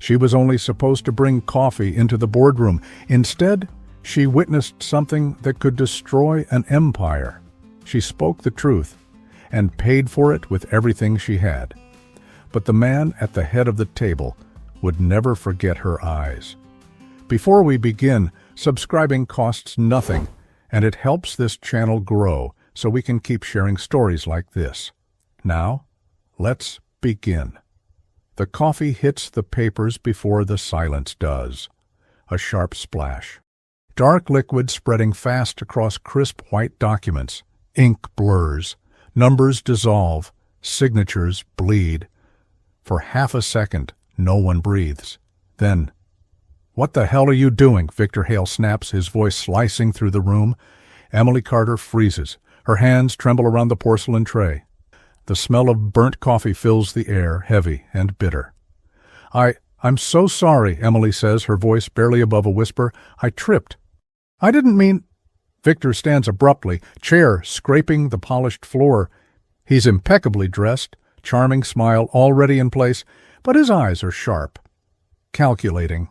She was only supposed to bring coffee into the boardroom. Instead, she witnessed something that could destroy an empire. She spoke the truth and paid for it with everything she had. But the man at the head of the table would never forget her eyes. Before we begin, subscribing costs nothing, and it helps this channel grow so we can keep sharing stories like this. Now, let's begin. The coffee hits the papers before the silence does. A sharp splash. Dark liquid spreading fast across crisp white documents. Ink blurs. Numbers dissolve. Signatures bleed. For half a second, no one breathes. Then, "What the hell are you doing?" Victor Hale snaps, his voice slicing through the room. Emily Carter freezes. Her hands tremble around the porcelain tray. The smell of burnt coffee fills the air, heavy and bitter. I'm so sorry," Emily says, her voice barely above a whisper. "I tripped. I didn't mean—" Victor stands abruptly, chair scraping the polished floor. He's impeccably dressed, charming smile already in place, but his eyes are sharp, calculating.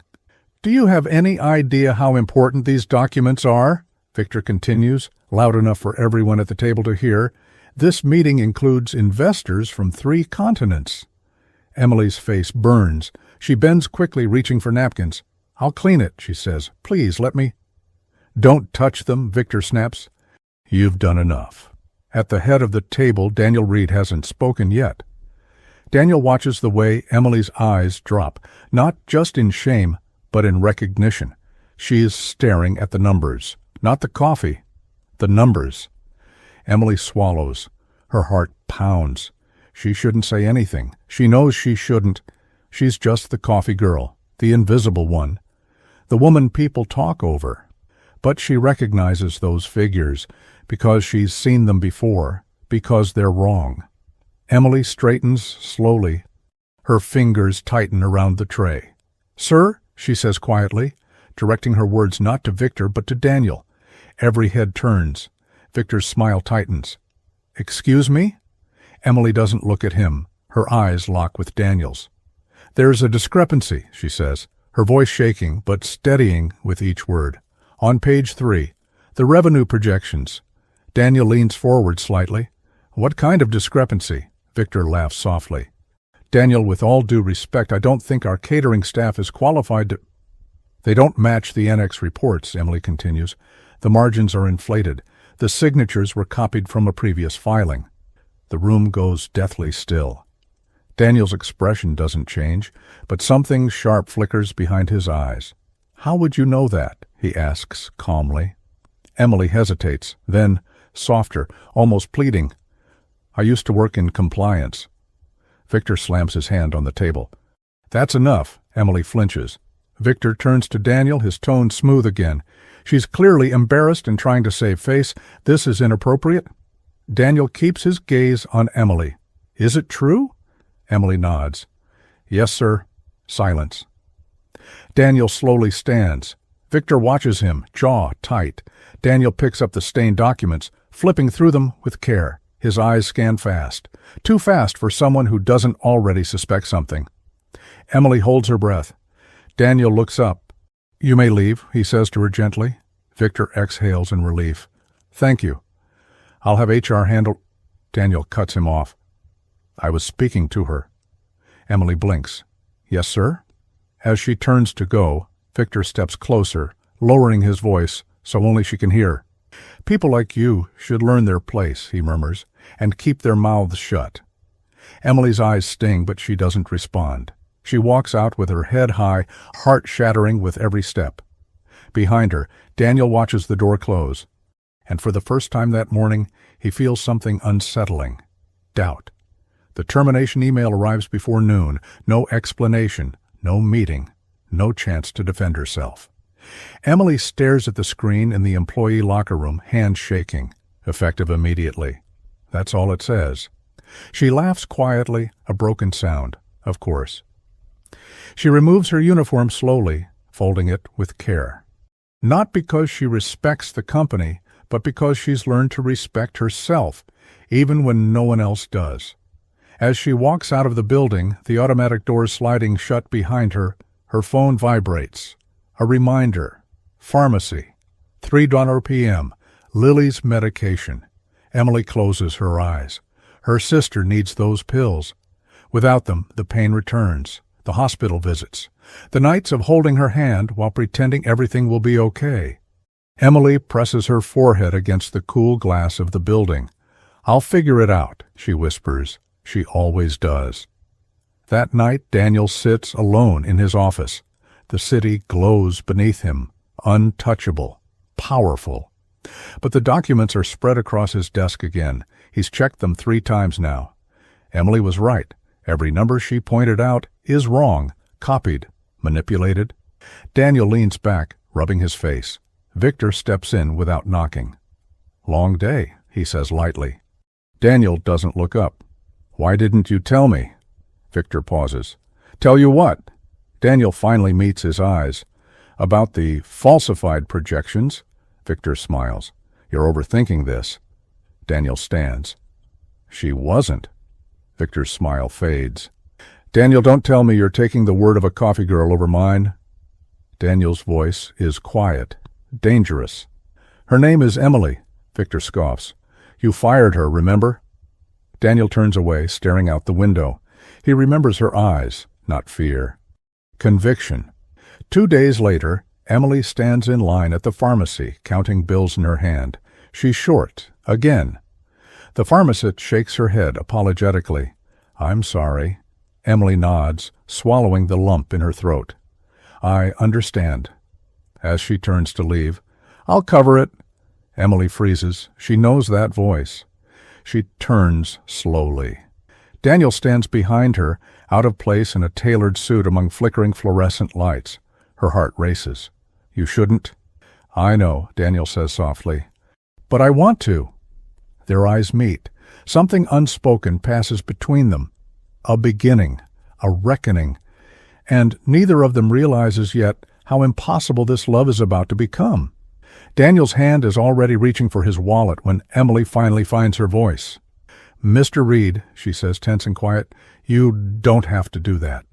"Do you have any idea how important these documents are?" Victor continues, loud enough for everyone at the table to hear. "This meeting includes investors from 3 continents." Emily's face burns. She bends quickly, reaching for napkins. "I'll clean it," she says. "Please, let me—" "Don't touch them," Victor snaps. "You've done enough." At the head of the table, Daniel Reed hasn't spoken yet. Daniel watches the way Emily's eyes drop, not just in shame, but in recognition. She is staring at the numbers, not the coffee, the numbers. Emily swallows. Her heart pounds. She shouldn't say anything. She knows she shouldn't. She's just the coffee girl, the invisible one, the woman people talk over. But she recognizes those figures because she's seen them before, because they're wrong. Emily straightens slowly. Her fingers tighten around the tray. "Sir," she says quietly, directing her words not to Victor but to Daniel. Every head turns. Victor's smile tightens. "Excuse me?" Emily doesn't look at him. Her eyes lock with Daniel's. "There's a discrepancy," she says, her voice shaking but steadying with each word. "On page 3, the revenue projections." Daniel leans forward slightly. "What kind of discrepancy?" Victor laughs softly. "Daniel, with all due respect, I don't think our catering staff is qualified to—" "They don't match the annex reports," Emily continues. "The margins are inflated. The signatures were copied from a previous filing." The room goes deathly still. Daniel's expression doesn't change, but something sharp flickers behind his eyes. "How would you know that?" he asks calmly. Emily hesitates, then, softer, almost pleading, "I used to work in compliance." Victor slams his hand on the table. "That's enough." Emily flinches. Victor turns to Daniel, his tone smooth again. She's clearly embarrassed and trying to save face. This is inappropriate. Daniel keeps his gaze on Emily. "Is it true?" Emily nods. "Yes, sir." Silence. Daniel slowly stands. Victor watches him, jaw tight. Daniel picks up the stained documents, flipping through them with care. His eyes scan fast. Too fast for someone who doesn't already suspect something. Emily holds her breath. Daniel looks up. "You may leave," he says to her gently. Victor exhales in relief. "Thank you. I'll have HR handle—" Daniel cuts him off. "I was speaking to her." Emily blinks. "Yes, sir?" As she turns to go, Victor steps closer, lowering his voice so only she can hear. "People like you should learn their place," he murmurs, "and keep their mouths shut." Emily's eyes sting, but she doesn't respond. She walks out with her head high, heart shattering with every step. Behind her, Daniel watches the door close. And for the first time that morning, he feels something unsettling. Doubt. The termination email arrives before noon. No explanation, no meeting, no chance to defend herself. Emily stares at the screen in the employee locker room, hands shaking. Effective immediately. That's all it says. She laughs quietly, a broken sound, of course. She removes her uniform slowly, folding it with care. Not because she respects the company, but because she's learned to respect herself, even when no one else does. As she walks out of the building, the automatic doors sliding shut behind her, her phone vibrates. A reminder. Pharmacy. $3 p.m. Lily's medication. Emily closes her eyes. Her sister needs those pills. Without them, the pain returns. The hospital visits. The nights of holding her hand while pretending everything will be okay. Emily presses her forehead against the cool glass of the building. "I'll figure it out," she whispers. She always does. That night, Daniel sits alone in his office. The city glows beneath him, untouchable, powerful. But the documents are spread across his desk again. He's checked them 3 times now. Emily was right. Every number she pointed out is wrong, copied, manipulated. Daniel leans back, rubbing his face. Victor steps in without knocking. "Long day," he says lightly. Daniel doesn't look up. "Why didn't you tell me?" Victor pauses. "Tell you what?" Daniel finally meets his eyes. "About the falsified projections?" Victor smiles. "You're overthinking this." Daniel stands. "She wasn't." Victor's smile fades. "Daniel, don't tell me you're taking the word of a coffee girl over mine." Daniel's voice is quiet, dangerous. "Her name is Emily," Victor scoffs. "You fired her, remember?" Daniel turns away, staring out the window. He remembers her eyes, not fear. Conviction. 2 days later, Emily stands in line at the pharmacy, counting bills in her hand. She's short, again. The pharmacist shakes her head apologetically. "I'm sorry." Emily nods, swallowing the lump in her throat. "I understand." As she turns to leave, "I'll cover it." Emily freezes. She knows that voice. She turns slowly. Daniel stands behind her, out of place in a tailored suit among flickering fluorescent lights. Her heart races. "You shouldn't." "I know," Daniel says softly. "But I want to." Their eyes meet. Something unspoken passes between them. A beginning, a reckoning. And neither of them realizes yet how impossible this love is about to become. Daniel's hand is already reaching for his wallet when Emily finally finds her voice. "Mr. Reed," she says, tense and quiet, "you don't have to do that."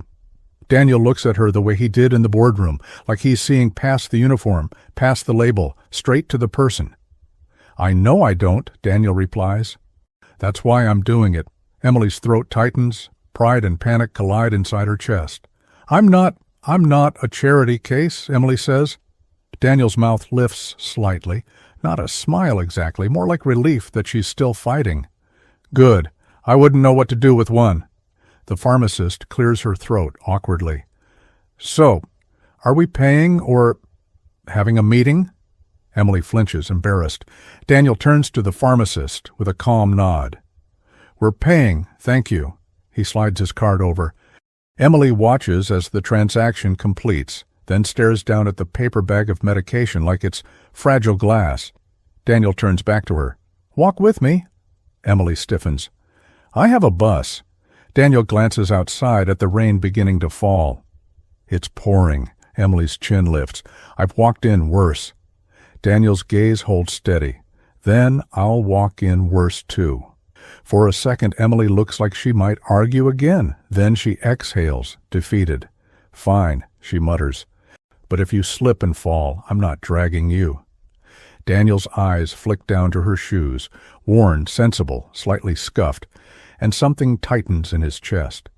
Daniel looks at her the way he did in the boardroom, like he's seeing past the uniform, past the label, straight to the person. "I know I don't," Daniel replies. "That's why I'm doing it." Emily's throat tightens, pride and panic collide inside her chest. I'm not a charity case," Emily says. Daniel's mouth lifts slightly, not a smile exactly, more like relief that she's still fighting. "Good. I wouldn't know what to do with one." The pharmacist clears her throat awkwardly. "So, are we paying or having a meeting?" Emily flinches, embarrassed. Daniel turns to the pharmacist with a calm nod. "We're paying, thank you." He slides his card over. Emily watches as the transaction completes, then stares down at the paper bag of medication like it's fragile glass. Daniel turns back to her. "Walk with me." Emily stiffens. "I have a bus." Daniel glances outside at the rain beginning to fall. "It's pouring." Emily's chin lifts. "I've walked in worse." Daniel's gaze holds steady. "Then I'll walk in worse too." For a second, Emily looks like she might argue again. Then she exhales, defeated. "Fine," she mutters. "But if you slip and fall, I'm not dragging you." Daniel's eyes flick down to her shoes, worn, sensible, slightly scuffed, and something tightens in his chest.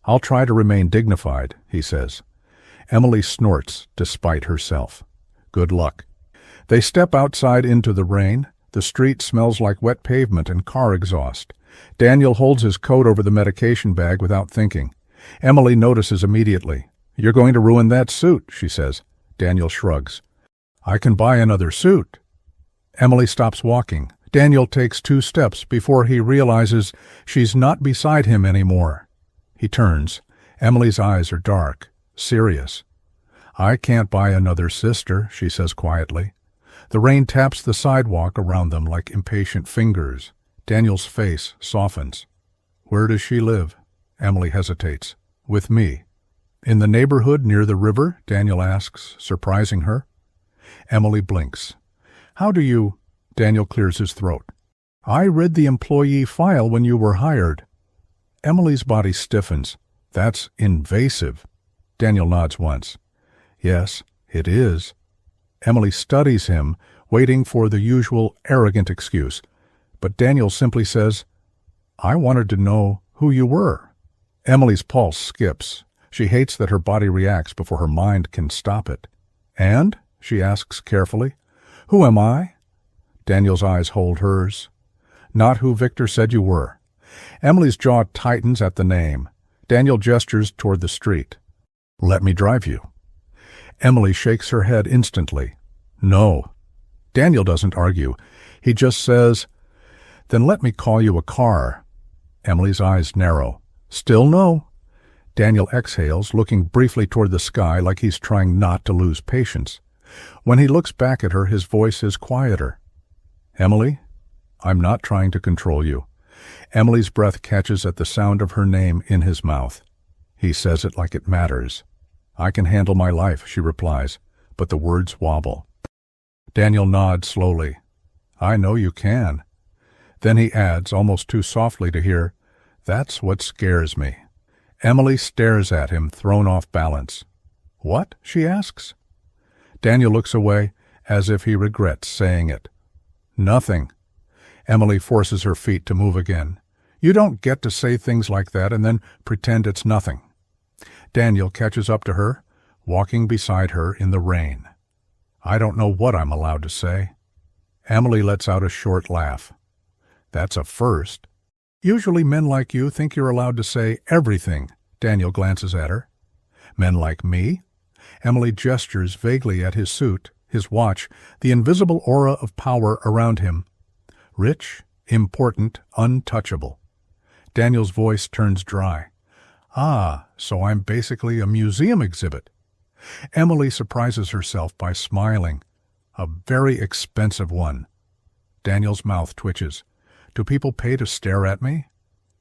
"I'll try to remain dignified," he says. Emily snorts, despite herself. "Good luck." They step outside into the rain. The street smells like wet pavement and car exhaust. Daniel holds his coat over the medication bag without thinking. Emily notices immediately. "You're going to ruin that suit," she says. Daniel shrugs. "I can buy another suit." Emily stops walking. Daniel takes 2 steps before he realizes she's not beside him anymore. He turns. Emily's eyes are dark, serious. "I can't buy another sister," she says quietly. The rain taps the sidewalk around them like impatient fingers. Daniel's face softens. "Where does she live?" Emily hesitates. "With me." "In the neighborhood near the river?" Daniel asks, surprising her. Emily blinks. "How do you—" Daniel clears his throat. "I read the employee file when you were hired." Emily's body stiffens. That's invasive. Daniel nods once. Yes, it is. Emily studies him, waiting for the usual arrogant excuse. But Daniel simply says, I wanted to know who you were. Emily's pulse skips. She hates that her body reacts before her mind can stop it. And? She asks carefully. Who am I? Daniel's eyes hold hers. Not who Victor said you were. Emily's jaw tightens at the name. Daniel gestures toward the street. Let me drive you. Emily shakes her head instantly. No. Daniel doesn't argue. He just says, Then let me call you a car. Emily's eyes narrow. Still no. Daniel exhales, looking briefly toward the sky like he's trying not to lose patience. When he looks back at her, his voice is quieter. Emily, I'm not trying to control you. Emily's breath catches at the sound of her name in his mouth. He says it like it matters. I can handle my life, she replies, but the words wobble. Daniel nods slowly. I know you can. Then he adds, almost too softly to hear, That's what scares me. Emily stares at him, thrown off balance. What? She asks. Daniel looks away, as if he regrets saying it. Nothing. Emily forces her feet to move again. You don't get to say things like that and then pretend it's nothing. Daniel catches up to her, walking beside her in the rain. I don't know what I'm allowed to say. Emily lets out a short laugh. That's a first. Usually men like you think you're allowed to say everything. Daniel glances at her. Men like me? Emily gestures vaguely at his suit, his watch, the invisible aura of power around him. Rich, important, untouchable. Daniel's voice turns dry. Ah, so I'm basically a museum exhibit. Emily surprises herself by smiling. A very expensive one. Daniel's mouth twitches. Do people pay to stare at me?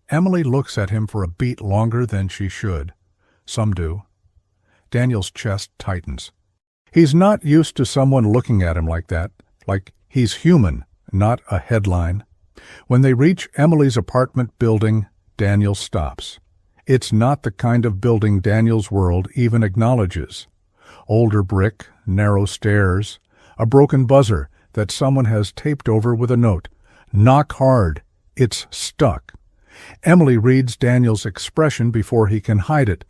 Emily looks at him for a beat longer than she should. Some do. Daniel's chest tightens. He's not used to someone looking at him like that, like he's human, not a headline. When they reach Emily's apartment building, Daniel stops. It's not the kind of building Daniel's world even acknowledges. Older brick, narrow stairs, a broken buzzer that someone has taped over with a note. Knock hard. It's stuck. Emily reads Daniel's expression before he can hide it.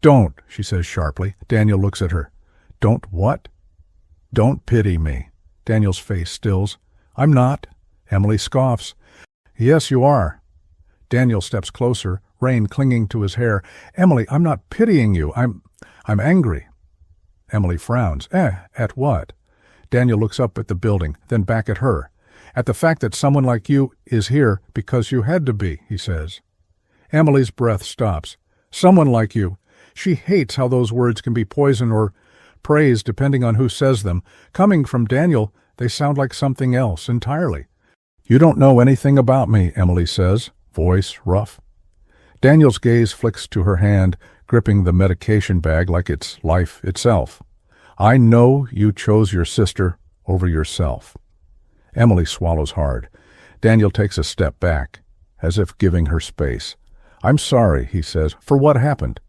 Don't, she says sharply. Daniel looks at her. Don't what? Don't pity me. Daniel's face stills. I'm not. Emily scoffs. Yes, you are. Daniel steps closer, rain clinging to his hair. Emily, I'm not pitying you. I'm angry. Emily frowns. At what? Daniel looks up at the building, then back at her. At the fact that someone like you is here because you had to be, he says. Emily's breath stops. Someone like you. She hates how those words can be poison or praise depending on who says them. Coming from Daniel, they sound like something else entirely. You don't know anything about me, Emily says, voice rough. Daniel's gaze flicks to her hand, gripping the medication bag like it's life itself. I know you chose your sister over yourself. Emily swallows hard. Daniel takes a step back, as if giving her space. I'm sorry, he says, for what happened.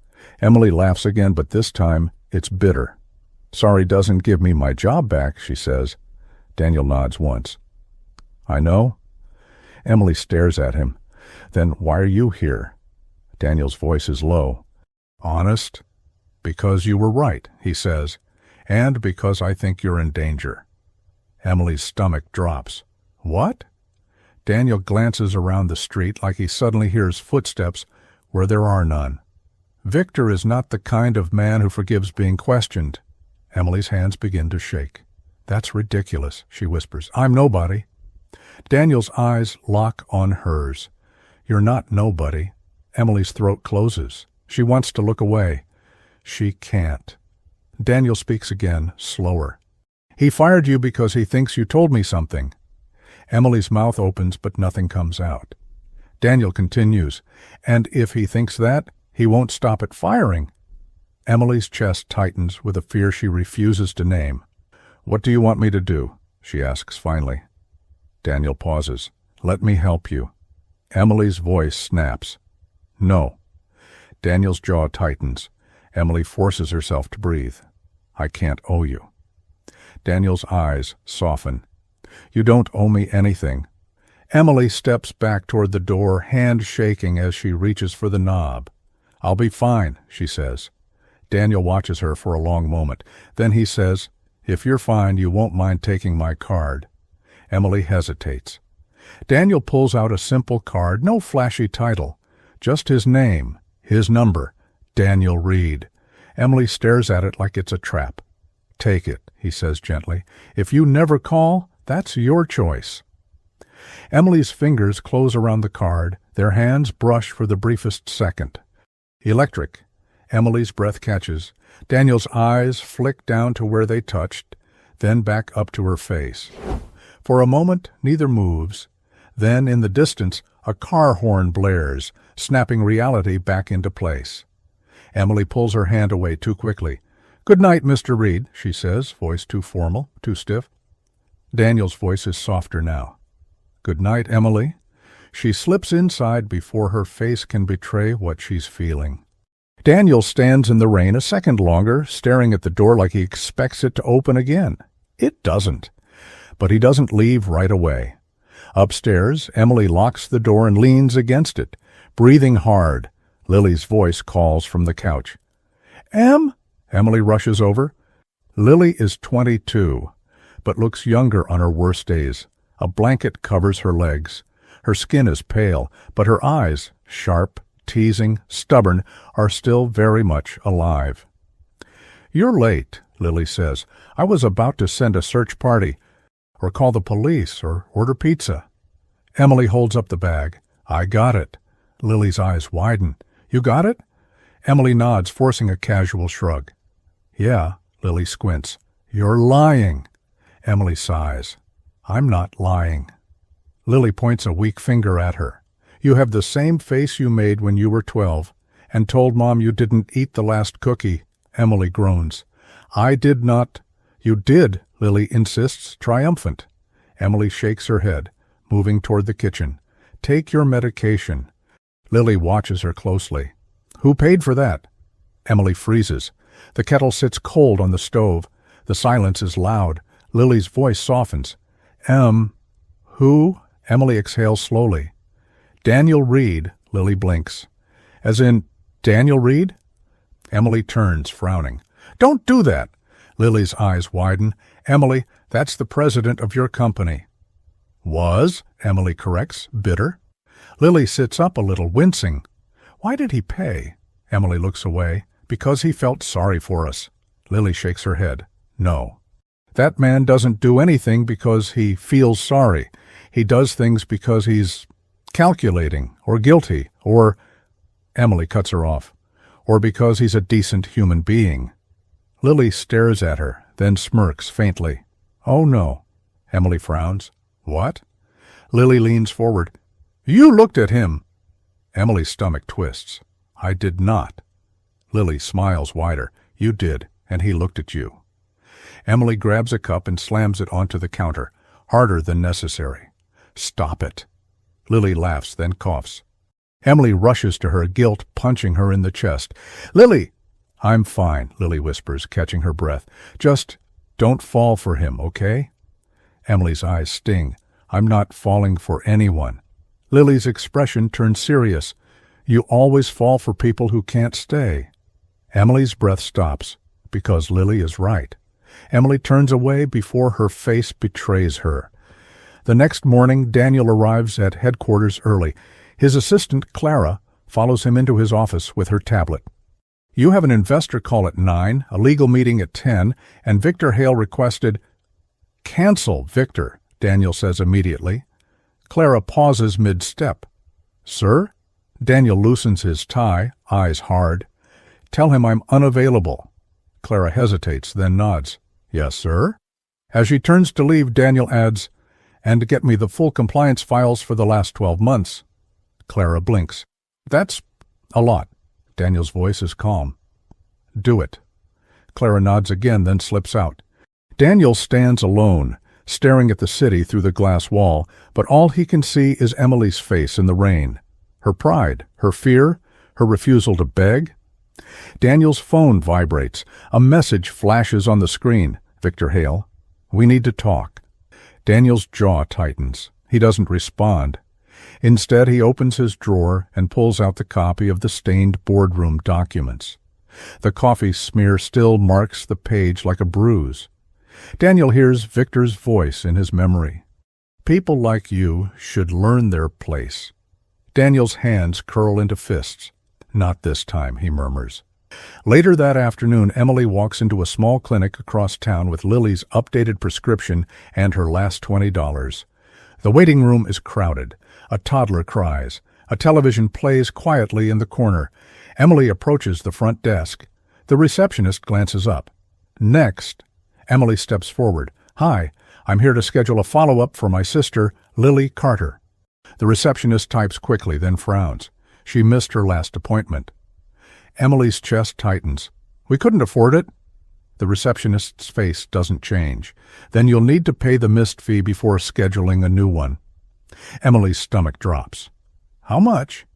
Emily laughs again, but this time it's bitter. Sorry doesn't give me my job back, she says. Daniel nods once. I know. Emily stares at him. Then why are you here? Daniel's voice is low. Honest? Because you were right, he says, and because I think you're in danger. Emily's stomach drops. What? Daniel glances around the street like he suddenly hears footsteps where there are none. Victor is not the kind of man who forgives being questioned. Emily's hands begin to shake. That's ridiculous, she whispers. I'm nobody. Daniel's eyes lock on hers. You're not nobody. Emily's throat closes. She wants to look away. She can't. Daniel speaks again, slower. He fired you because he thinks you told me something. Emily's mouth opens, but nothing comes out. Daniel continues, and if he thinks that, he won't stop at firing. Emily's chest tightens with a fear she refuses to name. What do you want me to do? She asks finally. Daniel pauses. Let me help you. Emily's voice snaps. No. Daniel's jaw tightens. Emily forces herself to breathe. I can't owe you. Daniel's eyes soften. You don't owe me anything. Emily steps back toward the door, hand shaking as she reaches for the knob. I'll be fine, she says. Daniel watches her for a long moment. Then he says, if you're fine, you won't mind taking my card. Emily hesitates. Daniel pulls out a simple card, no flashy title, just his name, his number, Daniel Reed. Emily stares at it like it's a trap. Take it, he says gently. If you never call, that's your choice. Emily's fingers close around the card, their hands brush for the briefest second. Electric. Emily's breath catches. Daniel's eyes flick down to where they touched, then back up to her face. For a moment, neither moves. Then, in the distance, a car horn blares, snapping reality back into place. Emily pulls her hand away too quickly. Good night, Mr. Reed, she says, voice too formal, too stiff. Daniel's voice is softer now. Good night, Emily. She slips inside before her face can betray what she's feeling. Daniel stands in the rain a second longer, staring at the door like he expects it to open again. It doesn't. But he doesn't leave right away. Upstairs, Emily locks the door and leans against it, breathing hard. Lily's voice calls from the couch. Em? Emily rushes over. Lily is 22, but looks younger on her worst days. A blanket covers her legs. Her skin is pale, but her eyes, sharp, teasing, stubborn, are still very much alive. You're late, Lily says. I was about to send a search party, or call the police, or order pizza. Emily holds up the bag. I got it. Lily's eyes widen. You got it? Emily nods, forcing a casual shrug. Yeah, Lily squints. You're lying. Emily sighs. I'm not lying. Lily points a weak finger at her. You have the same face you made when you were 12 and told Mom you didn't eat the last cookie. Emily groans. I did not. You did, Lily insists, triumphant. Emily shakes her head, moving toward the kitchen. Take your medication. Lily watches her closely. Who paid for that? Emily freezes. The kettle sits cold on the stove. The silence is loud. Lily's voice softens. Who? Emily exhales slowly. Daniel Reed, Lily blinks. As in, Daniel Reed? Emily turns, frowning. Don't do that! Lily's eyes widen. Emily, that's the president of your company. Was, Emily corrects, bitter. Lily sits up a little, wincing. Why did he pay? Emily looks away. Because he felt sorry for us. Lily shakes her head. No. That man doesn't do anything because he feels sorry. He does things because he's calculating or guilty or... Emily cuts her off. Or because he's a decent human being. Lily stares at her, then smirks faintly. Oh, no. Emily frowns. What? Lily leans forward. You looked at him. Emily's stomach twists. I did not. Lily smiles wider. You did, and he looked at you. Emily grabs a cup and slams it onto the counter, harder than necessary. Stop it. Lily laughs, then coughs. Emily rushes to her, guilt punching her in the chest. Lily! I'm fine, Lily whispers, catching her breath. Just don't fall for him, okay? Emily's eyes sting. I'm not falling for anyone. Lily's expression turns serious. You always fall for people who can't stay. Emily's breath stops, because Lily is right. Emily turns away before her face betrays her. The next morning, Daniel arrives at headquarters early. His assistant, Clara, follows him into his office with her tablet. You have an investor call at 9, a legal meeting at 10, and Victor Hale requested... Cancel, Victor, Daniel says immediately. Clara pauses mid-step. Sir? Daniel loosens his tie, eyes hard. Tell him I'm unavailable. Clara hesitates, then nods. Yes, sir? As she turns to leave, Daniel adds, and get me the full compliance files for the last 12 months. Clara blinks. That's a lot. Daniel's voice is calm. Do it. Clara nods again, then slips out. Daniel stands alone, staring at the city through the glass wall, but all he can see is Emily's face in the rain. Her pride, her fear, Her refusal to beg? Daniel's phone vibrates. A message flashes on the screen. Victor Hale. We need to talk. Daniel's jaw tightens. He doesn't respond. Instead, he opens his drawer and pulls out the copy of the stained boardroom documents. The coffee smear still marks the page like a bruise. Daniel hears Victor's voice in his memory. People like you should learn their place. Daniel's hands curl into fists. Not this time, he murmurs. Later that afternoon, Emily walks into a small clinic across town with Lily's updated prescription and her last $20. The waiting room is crowded. A toddler cries. A television plays quietly in the corner. Emily approaches the front desk. The receptionist glances up. Next, Emily steps forward. Hi, I'm here to schedule a follow-up for my sister, Lily Carter. The receptionist types quickly, then frowns. She missed her last appointment. Emily's chest tightens. We couldn't afford it. The receptionist's face doesn't change. Then you'll need to pay the missed fee before scheduling a new one. Emily's stomach drops. How much?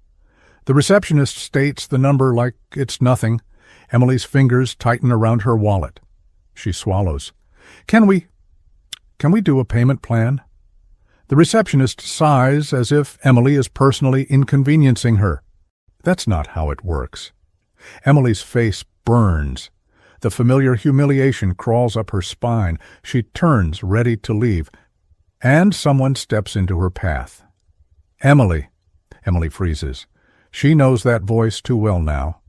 The receptionist states the number like it's nothing. Emily's fingers tighten around her wallet. She swallows. Can we do a payment plan? The receptionist sighs as if Emily is personally inconveniencing her. That's not how it works. Emily's face burns. The familiar humiliation crawls up her spine. She turns, ready to leave, and someone steps into her path. Emily. Emily freezes. She knows that voice too well now.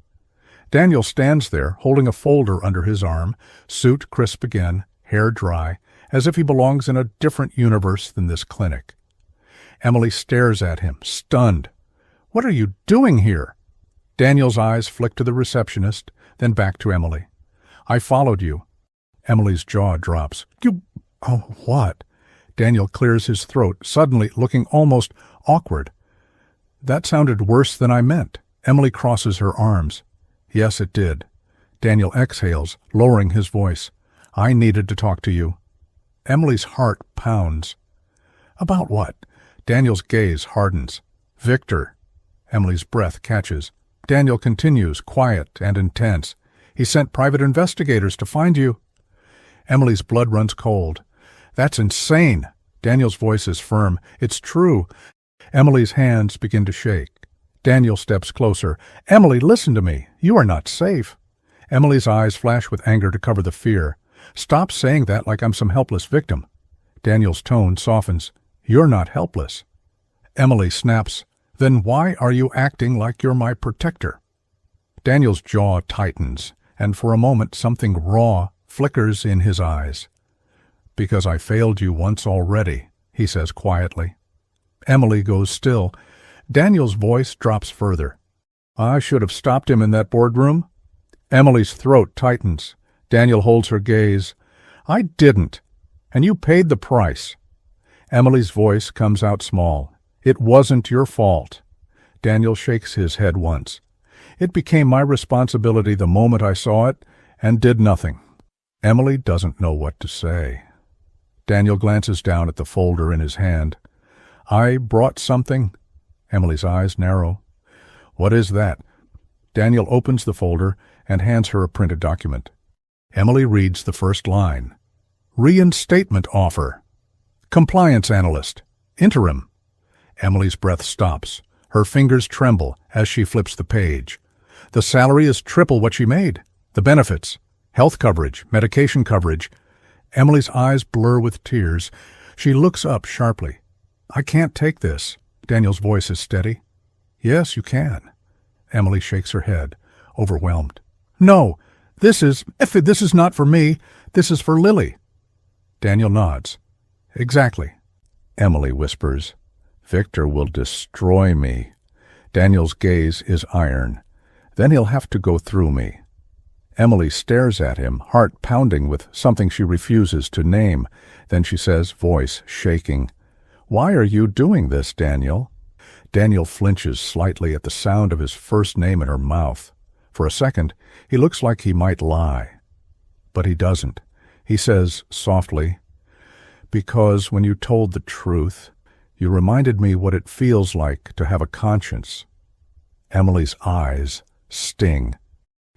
Daniel stands there, holding a folder under his arm, suit crisp again, hair dry, as if he belongs in a different universe than this clinic. Emily stares at him, stunned. What are you doing here? Daniel's eyes flick to the receptionist, then back to Emily. I followed you. Emily's jaw drops. Oh, what? Daniel clears his throat, suddenly looking almost awkward. That sounded worse than I meant. Emily crosses her arms. Yes, it did. Daniel exhales, lowering his voice. I needed to talk to you. Emily's heart pounds. About what? Daniel's gaze hardens. Victor. Emily's breath catches. Daniel continues, quiet and intense. He sent private investigators to find you. Emily's blood runs cold. That's insane. Daniel's voice is firm. It's true. Emily's hands begin to shake. Daniel steps closer. Emily, listen to me. You are not safe. Emily's eyes flash with anger to cover the fear. Stop saying that like I'm some helpless victim. Daniel's tone softens. You're not helpless. Emily snaps. Then why are you acting like you're my protector? Daniel's jaw tightens, and for a moment something raw flickers in his eyes. Because I failed you once already, he says quietly. Emily goes still. Daniel's voice drops further. I should have stopped him in that boardroom. Emily's throat tightens. Daniel holds her gaze. I didn't, and you paid the price. Emily's voice comes out small. It wasn't your fault. Daniel shakes his head once. It became my responsibility the moment I saw it, and did nothing. Emily doesn't know what to say. Daniel glances down at the folder in his hand. I brought something. Emily's eyes narrow. What is that? Daniel opens the folder and hands her a printed document. Emily reads the first line. Reinstatement offer. Compliance analyst. Interim. Emily's breath stops. Her fingers tremble as she flips the page. The salary is triple what she made. The benefits. Health coverage, medication coverage. Emily's eyes blur with tears. She looks up sharply. I can't take this. Daniel's voice is steady. Yes, you can. Emily shakes her head, overwhelmed. No, this is not for me. This is for Lily. Daniel nods. Exactly. Emily whispers. Victor will destroy me. Daniel's gaze is iron. Then he'll have to go through me. Emily stares at him, heart pounding with something she refuses to name. Then she says, voice shaking, Why are you doing this, Daniel? Daniel flinches slightly at the sound of his first name in her mouth. For a second, he looks like he might lie. But he doesn't. He says softly, Because when you told the truth, you reminded me what it feels like to have a conscience. Emily's eyes sting.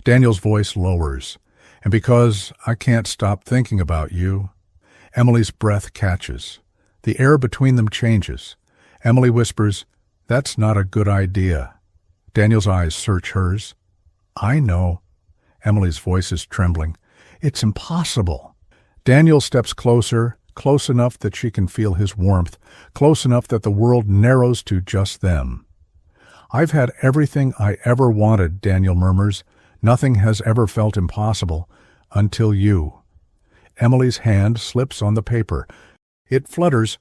Daniel's voice lowers. And because I can't stop thinking about you. Emily's breath catches. The air between them changes. Emily whispers, "That's not a good idea." Daniel's eyes search hers. "I know." Emily's voice is trembling. "It's impossible." Daniel steps closer, close enough that she can feel his warmth, close enough that the world narrows to just them. "I've had everything I ever wanted," Daniel murmurs. "Nothing has ever felt impossible, until you." Emily's hand slips on the paper. It flutters,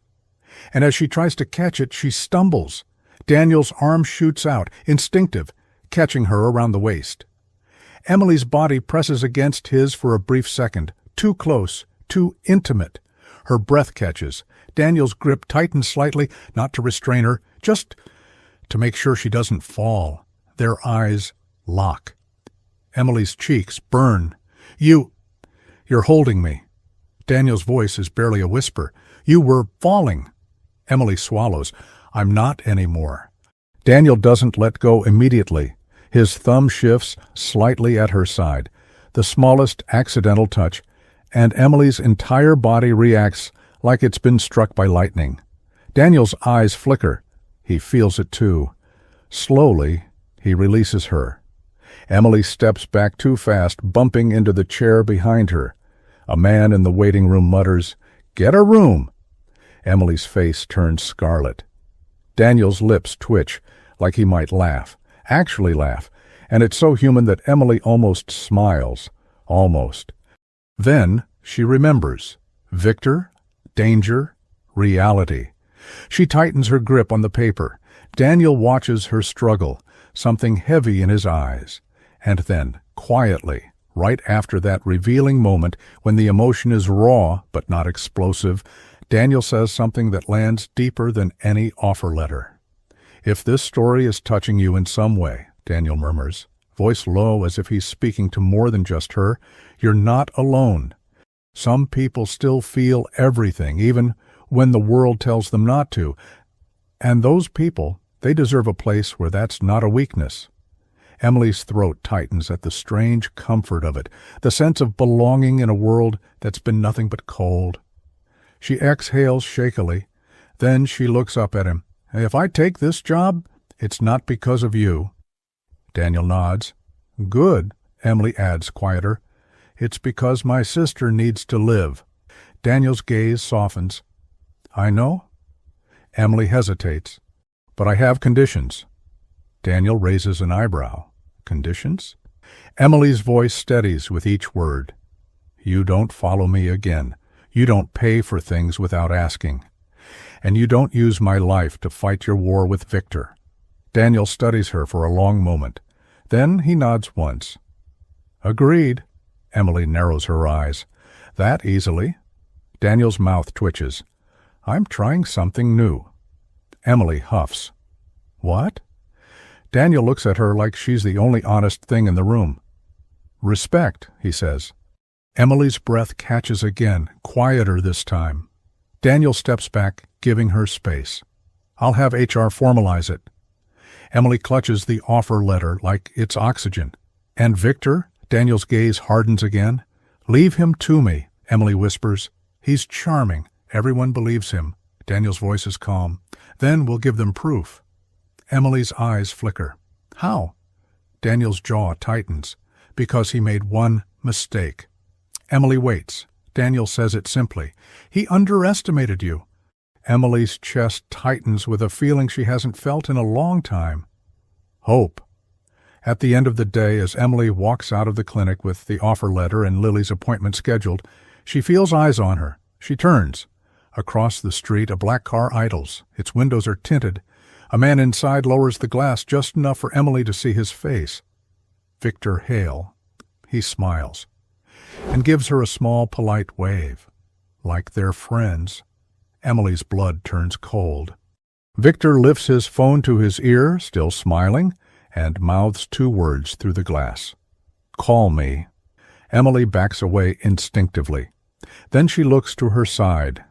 and as she tries to catch it, she stumbles. Daniel's arm shoots out, instinctive, catching her around the waist. Emily's body presses against his for a brief second, too close, too intimate. Her breath catches. Daniel's grip tightens slightly, not to restrain her, just to make sure she doesn't fall. Their eyes lock. Emily's cheeks burn. You're holding me." Daniel's voice is barely a whisper. "You were falling." Emily swallows. "I'm not anymore." Daniel doesn't let go immediately. His thumb shifts slightly at her side, the smallest accidental touch, and Emily's entire body reacts like it's been struck by lightning. Daniel's eyes flicker. He feels it too. Slowly, he releases her. Emily steps back too fast, bumping into the chair behind her. A man in the waiting room mutters, "Get a room." Emily's face turns scarlet. Daniel's lips twitch, like he might laugh, actually laugh, and it's so human that Emily almost smiles. Almost. Then she remembers. Victor, danger, reality. She tightens her grip on the paper. Daniel watches her struggle, something heavy in his eyes. And then, quietly, right after that revealing moment when the emotion is raw but not explosive, Daniel says something that lands deeper than any offer letter. "If this story is touching you in some way," Daniel murmurs, voice low as if he's speaking to more than just her, "you're not alone. Some people still feel everything, even when the world tells them not to. And those people, they deserve a place where that's not a weakness." Emily's throat tightens at the strange comfort of it, the sense of belonging in a world that's been nothing but cold. She exhales shakily. Then she looks up at him. "If I take this job, it's not because of you." Daniel nods. "Good," Emily adds, quieter. "It's because my sister needs to live." Daniel's gaze softens. "I know." Emily hesitates. "But I have conditions." Daniel raises an eyebrow. "Conditions?" Emily's voice steadies with each word. "You don't follow me again. You don't pay for things without asking. And you don't use my life to fight your war with Victor." Daniel studies her for a long moment. Then he nods once. "Agreed." Emily narrows her eyes. "That easily." Daniel's mouth twitches. "I'm trying something new." Emily huffs. "What?" Daniel looks at her like she's the only honest thing in the room. "Respect," he says. Emily's breath catches again, quieter this time. Daniel steps back, giving her space. "I'll have HR formalize it." Emily clutches the offer letter like it's oxygen. "And Victor?" Daniel's gaze hardens again. "Leave him to me," Emily whispers. "He's charming. Everyone believes him." Daniel's voice is calm. "Then we'll give them proof." Emily's eyes flicker. "How?" Daniel's jaw tightens. "Because he made one mistake." Emily waits. Daniel says it simply. "He underestimated you." Emily's chest tightens with a feeling she hasn't felt in a long time. Hope. At the end of the day, as Emily walks out of the clinic with the offer letter and Lily's appointment scheduled, she feels eyes on her. She turns. Across the street, a black car idles. Its windows are tinted. A man inside lowers the glass just enough for Emily to see his face. Victor Hale. He smiles and gives her a small, polite wave. Like they're friends. Emily's blood turns cold. Victor lifts his phone to his ear, still smiling, and mouths two words through the glass. "Call me." Emily backs away instinctively. Then she looks to her side.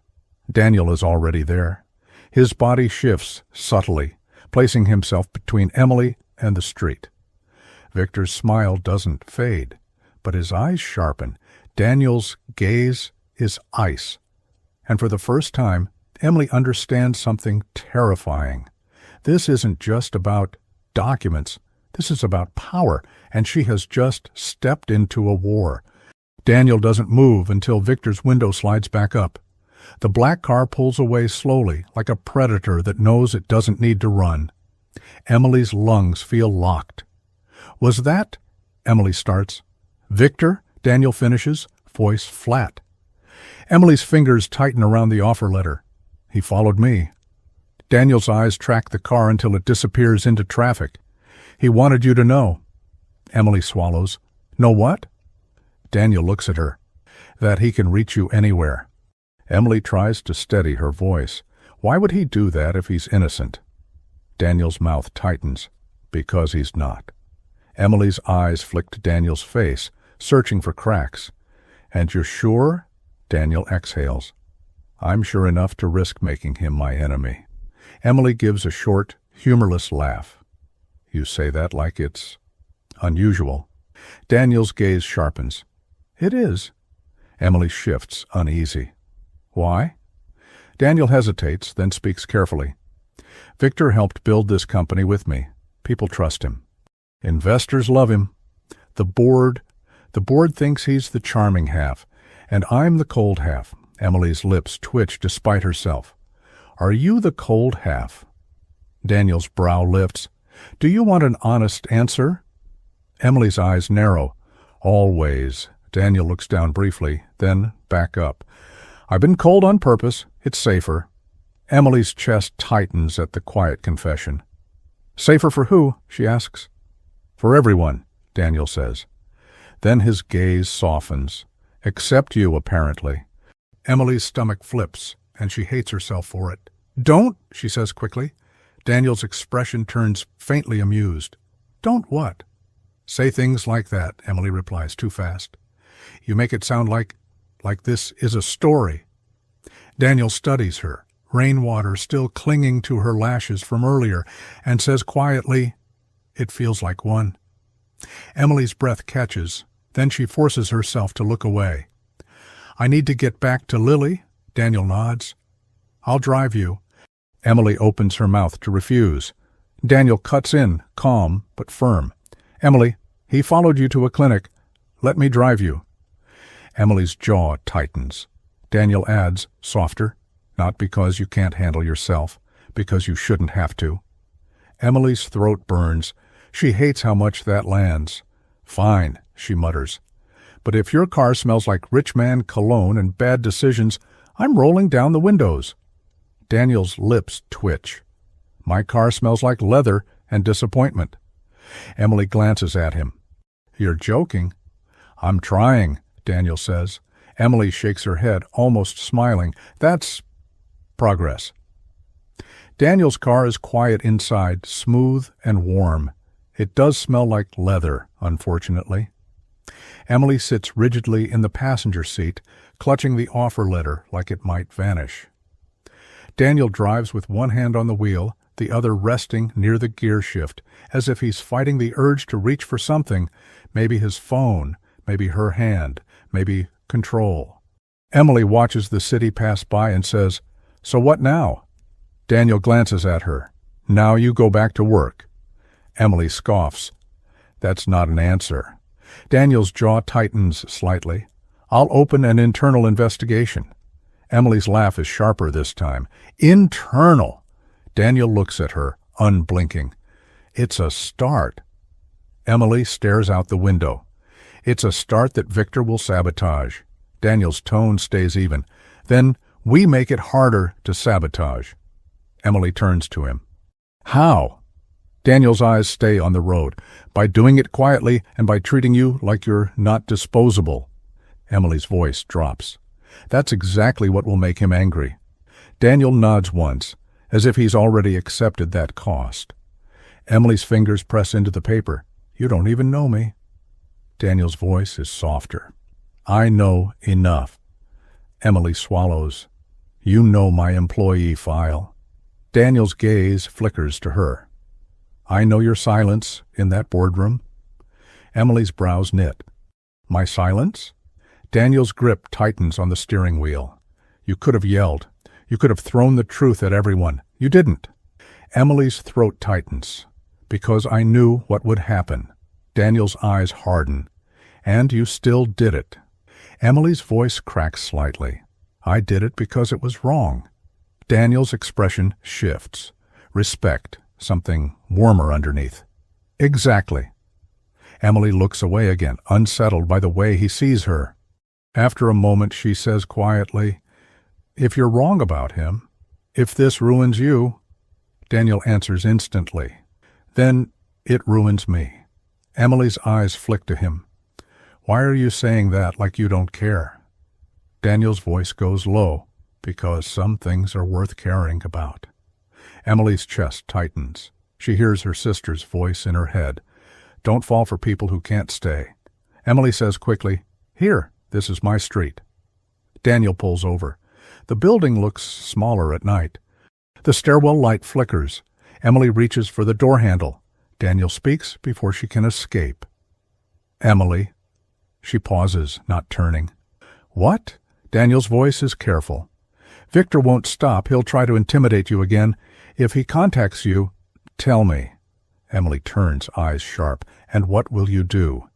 Daniel is already there. His body shifts subtly, placing himself between Emily and the street. Victor's smile doesn't fade, but his eyes sharpen. Daniel's gaze is ice. And for the first time, Emily understands something terrifying. This isn't just about documents. This is about power, and she has just stepped into a war. Daniel doesn't move until Victor's window slides back up. The black car pulls away slowly, like a predator that knows it doesn't need to run. Emily's lungs feel locked. "Was that—" Emily starts. "Victor," Daniel finishes, voice flat. Emily's fingers tighten around the offer letter. "He followed me." Daniel's eyes track the car until it disappears into traffic. "He wanted you to know." Emily swallows. "Know what?" Daniel looks at her. "That he can reach you anywhere." Emily tries to steady her voice. Why would he do that if he's innocent? Daniel's mouth tightens. Because he's not. Emily's eyes flick to Daniel's face, searching for cracks. "And you're sure?" Daniel exhales. "I'm sure enough to risk making him my enemy." Emily gives a short, humorless laugh. "You say that like it's unusual." Daniel's gaze sharpens. "It is." Emily shifts, uneasy. "Why?" Daniel hesitates, then speaks carefully. "Victor helped build this company with me. People trust him. Investors love him. The board thinks he's the charming half, and I'm the cold half." Emily's lips twitch despite herself. "Are you the cold half?" Daniel's brow lifts. "Do you want an honest answer?" Emily's eyes narrow. "Always." Daniel looks down briefly, then back up. "I've been cold on purpose. It's safer." Emily's chest tightens at the quiet confession. "Safer for who?" she asks. "For everyone," Daniel says. Then his gaze softens. "Except you, apparently." Emily's stomach flips, and she hates herself for it. "Don't," she says quickly. Daniel's expression turns faintly amused. "Don't what?" "Say things like that," Emily replies too fast. "You make it sound like this is a story." Daniel studies her, rainwater still clinging to her lashes from earlier, and says quietly, "It feels like one." Emily's breath catches, then she forces herself to look away. "I need to get back to Lily," Daniel nods. "I'll drive you." Emily opens her mouth to refuse. Daniel cuts in, calm but firm. "Emily, he followed you to a clinic. Let me drive you." Emily's jaw tightens. Daniel adds, softer, "Not because you can't handle yourself, because you shouldn't have to." Emily's throat burns. She hates how much that lands. "Fine," she mutters. "But if your car smells like rich man cologne and bad decisions, I'm rolling down the windows." Daniel's lips twitch. "My car smells like leather and disappointment." Emily glances at him. "You're joking." "I'm trying," Daniel says. Emily shakes her head, almost smiling. "That's progress." Daniel's car is quiet inside, smooth and warm. It does smell like leather, unfortunately. Emily sits rigidly in the passenger seat, clutching the offer letter like it might vanish. Daniel drives with one hand on the wheel, the other resting near the gear shift, as if he's fighting the urge to reach for something, maybe his phone, maybe her hand, maybe control. Emily watches the city pass by and says, "So what now?" Daniel glances at her. "Now you go back to work." Emily scoffs. That's not an answer. Daniel's jaw tightens slightly. "I'll open an internal investigation." Emily's laugh is sharper this time. "Internal!" Daniel looks at her, unblinking. "It's a start." Emily stares out the window. "It's a start that Victor will sabotage." Daniel's tone stays even. "Then we make it harder to sabotage." Emily turns to him. "How?" Daniel's eyes stay on the road. "By doing it quietly and by treating you like you're not disposable." Emily's voice drops. "That's exactly what will make him angry." Daniel nods once, as if he's already accepted that cost. Emily's fingers press into the paper. "You don't even know me." Daniel's voice is softer. "I know enough." Emily swallows. "You know my employee file." Daniel's gaze flickers to her. I know your silence in that boardroom. Emily's brows knit. My silence? Daniel's grip tightens on the steering wheel. You could have yelled. You could have thrown the truth at everyone. You didn't. Emily's throat tightens. Because I knew what would happen. Daniel's eyes harden. And you still did it. Emily's voice cracks slightly. I did it because it was wrong. Daniel's expression shifts. Respect, something warmer underneath. Exactly. Emily looks away again, unsettled by the way he sees her. After a moment, she says quietly, If you're wrong about him, if this ruins you, Daniel answers instantly, then it ruins me. Emily's eyes flick to him. Why are you saying that like you don't care? Daniel's voice goes low, because some things are worth caring about. Emily's chest tightens. She hears her sister's voice in her head. Don't fall for people who can't stay. Emily says quickly, Here, this is my street. Daniel pulls over. The building looks smaller at night. The stairwell light flickers. Emily reaches for the door handle. Daniel speaks before she can escape. Emily. She pauses, not turning. What? Daniel's voice is careful. Victor won't stop. He'll try to intimidate you again. If he contacts you, tell me. Emily turns, eyes sharp. And what will you do?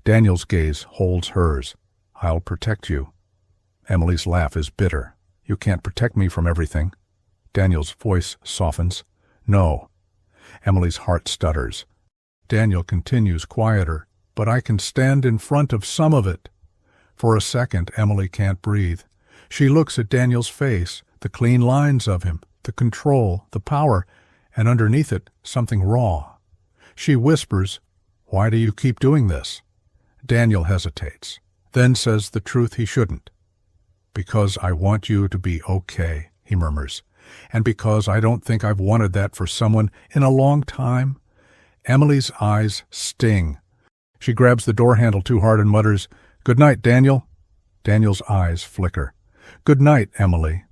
Daniel's gaze holds hers. I'll protect you. Emily's laugh is bitter. You can't protect me from everything. Daniel's voice softens. No. Emily's heart stutters. Daniel continues quieter. But I can stand in front of some of it. For a second, Emily can't breathe. She looks at Daniel's face, the clean lines of him, the control, the power, and underneath it, something raw. She whispers, Why do you keep doing this? Daniel hesitates, then says the truth he shouldn't. Because I want you to be okay, he murmurs, and because I don't think I've wanted that for someone in a long time. Emily's eyes sting. She grabs the door handle too hard and mutters, Good night, Daniel. Daniel's eyes flicker. Good night, Emily.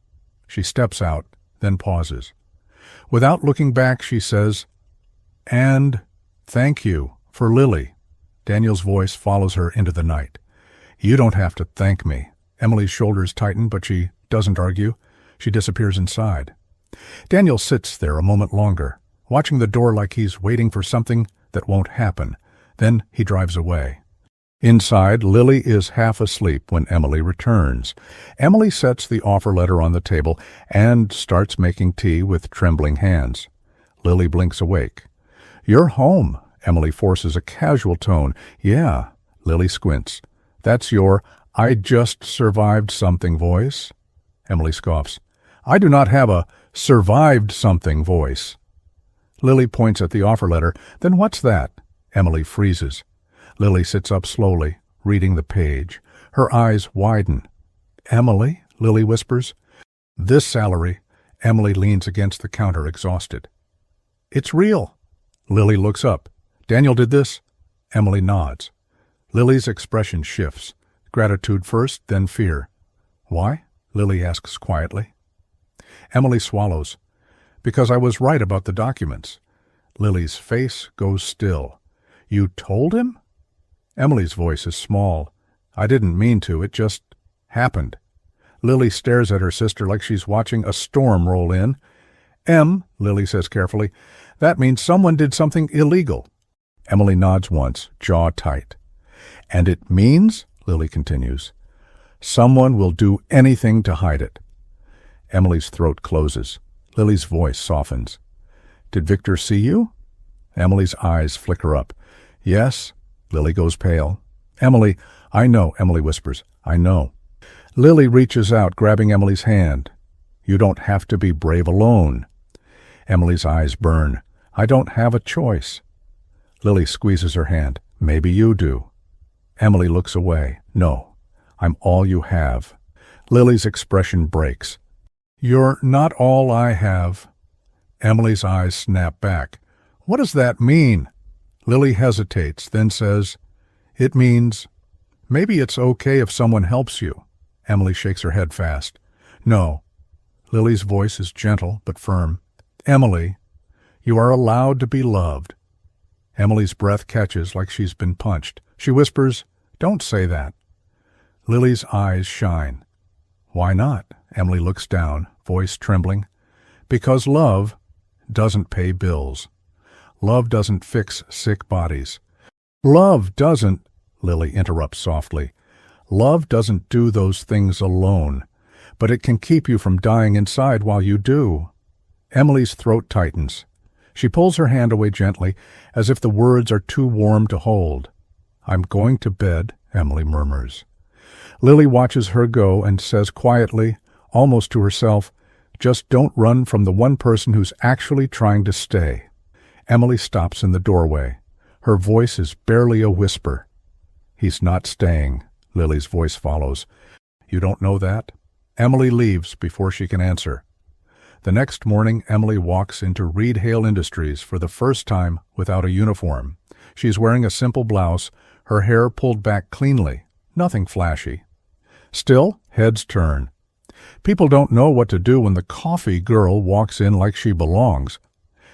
She steps out, then pauses. Without looking back, she says, And thank you for Lily. Daniel's voice follows her into the night. You don't have to thank me. Emily's shoulders tighten, but she doesn't argue. She disappears inside. Daniel sits there a moment longer, watching the door like he's waiting for something that won't happen. Then he drives away. Inside, Lily is half asleep when Emily returns. Emily sets the offer letter on the table and starts making tea with trembling hands. Lily blinks awake. You're home. Emily forces a casual tone. Yeah. Lily squints. That's your I just survived something voice? Emily scoffs. I do not have a survived something voice. Lily points at the offer letter. Then what's that? Emily freezes. Lily sits up slowly, reading the page. Her eyes widen. Emily? Lily whispers. This salary. Emily leans against the counter, exhausted. It's real. Lily looks up. Daniel did this? Emily nods. Lily's expression shifts. Gratitude first, then fear. Why? Lily asks quietly. Emily swallows. Because I was right about the documents. Lily's face goes still. You told him? Emily's voice is small. I didn't mean to, it just happened. Lily stares at her sister like she's watching a storm roll in. Lily says carefully, that means someone did something illegal. Emily nods once, jaw tight. And it means, Lily continues, someone will do anything to hide it. Emily's throat closes. Lily's voice softens. Did Victor see you? Emily's eyes flicker up. Yes. Lily goes pale. Emily, I know, Emily whispers. I know. Lily reaches out, grabbing Emily's hand. You don't have to be brave alone. Emily's eyes burn. I don't have a choice. Lily squeezes her hand. Maybe you do. Emily looks away. No, I'm all you have. Lily's expression breaks. You're not all I have. Emily's eyes snap back. What does that mean? Lily hesitates, then says, It means, maybe it's okay if someone helps you. Emily shakes her head fast. No. Lily's voice is gentle but firm. Emily, You are allowed to be loved. Emily's breath catches like she's been punched. She whispers, "Don't say that." Lily's eyes shine. "Why not?" Emily looks down, voice trembling. "Because love doesn't pay bills. Love doesn't fix sick bodies. Love doesn't," Lily interrupts softly, "love doesn't do those things alone, but it can keep you from dying inside while you do." Emily's throat tightens. She pulls her hand away gently, as if the words are too warm to hold. "I'm going to bed," Emily murmurs. Lily watches her go and says quietly, almost to herself, "Just don't run from the one person who's actually trying to stay." Emily stops in the doorway. Her voice is barely a whisper. "He's not staying," Lily's voice follows. "You don't know that?" Emily leaves before she can answer. The next morning, Emily walks into Reed Hale Industries for the first time without a uniform. She's wearing a simple blouse, her hair pulled back cleanly, nothing flashy. Still, heads turn. People don't know what to do when the coffee girl walks in like she belongs.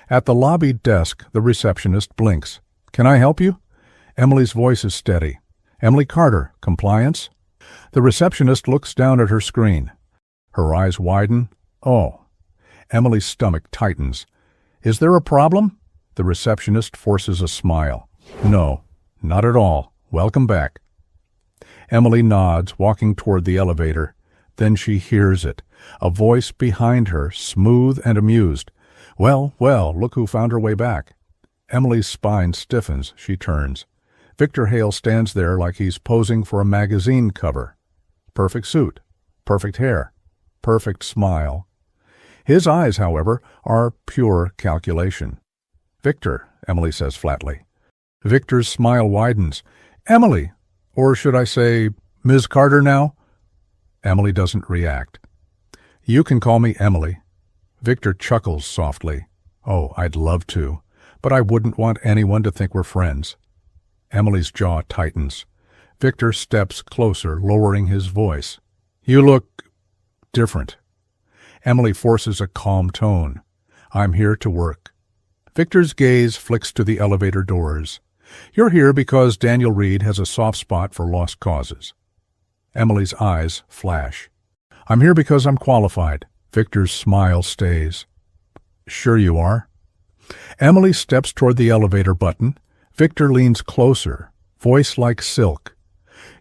At the lobby desk, the receptionist blinks. "Can I help you?" Emily's voice is steady. "Emily Carter, compliance?" The receptionist looks down at her screen. Her eyes widen. "Oh." Emily's stomach tightens. "Is there a problem?" The receptionist forces a smile. "No, not at all. Welcome back." Emily nods, walking toward the elevator. Then she hears it, a voice behind her, smooth and amused. "Well, well, look who found her way back." Emily's spine stiffens. She turns. Victor Hale stands there like he's posing for a magazine cover. Perfect suit, perfect hair, perfect smile. His eyes, however, are pure calculation. "Victor," Emily says flatly. Victor's smile widens. "Emily, or should I say, Ms. Carter now?" Emily doesn't react. "You can call me Emily." Victor chuckles softly. "Oh, I'd love to, but I wouldn't want anyone to think we're friends." Emily's jaw tightens. Victor steps closer, lowering his voice. "You look different." Emily forces a calm tone. "I'm here to work." Victor's gaze flicks to the elevator doors. "You're here because Daniel Reed has a soft spot for lost causes." Emily's eyes flash. "I'm here because I'm qualified." Victor's smile stays. "Sure you are." Emily steps toward the elevator button. Victor leans closer, voice like silk.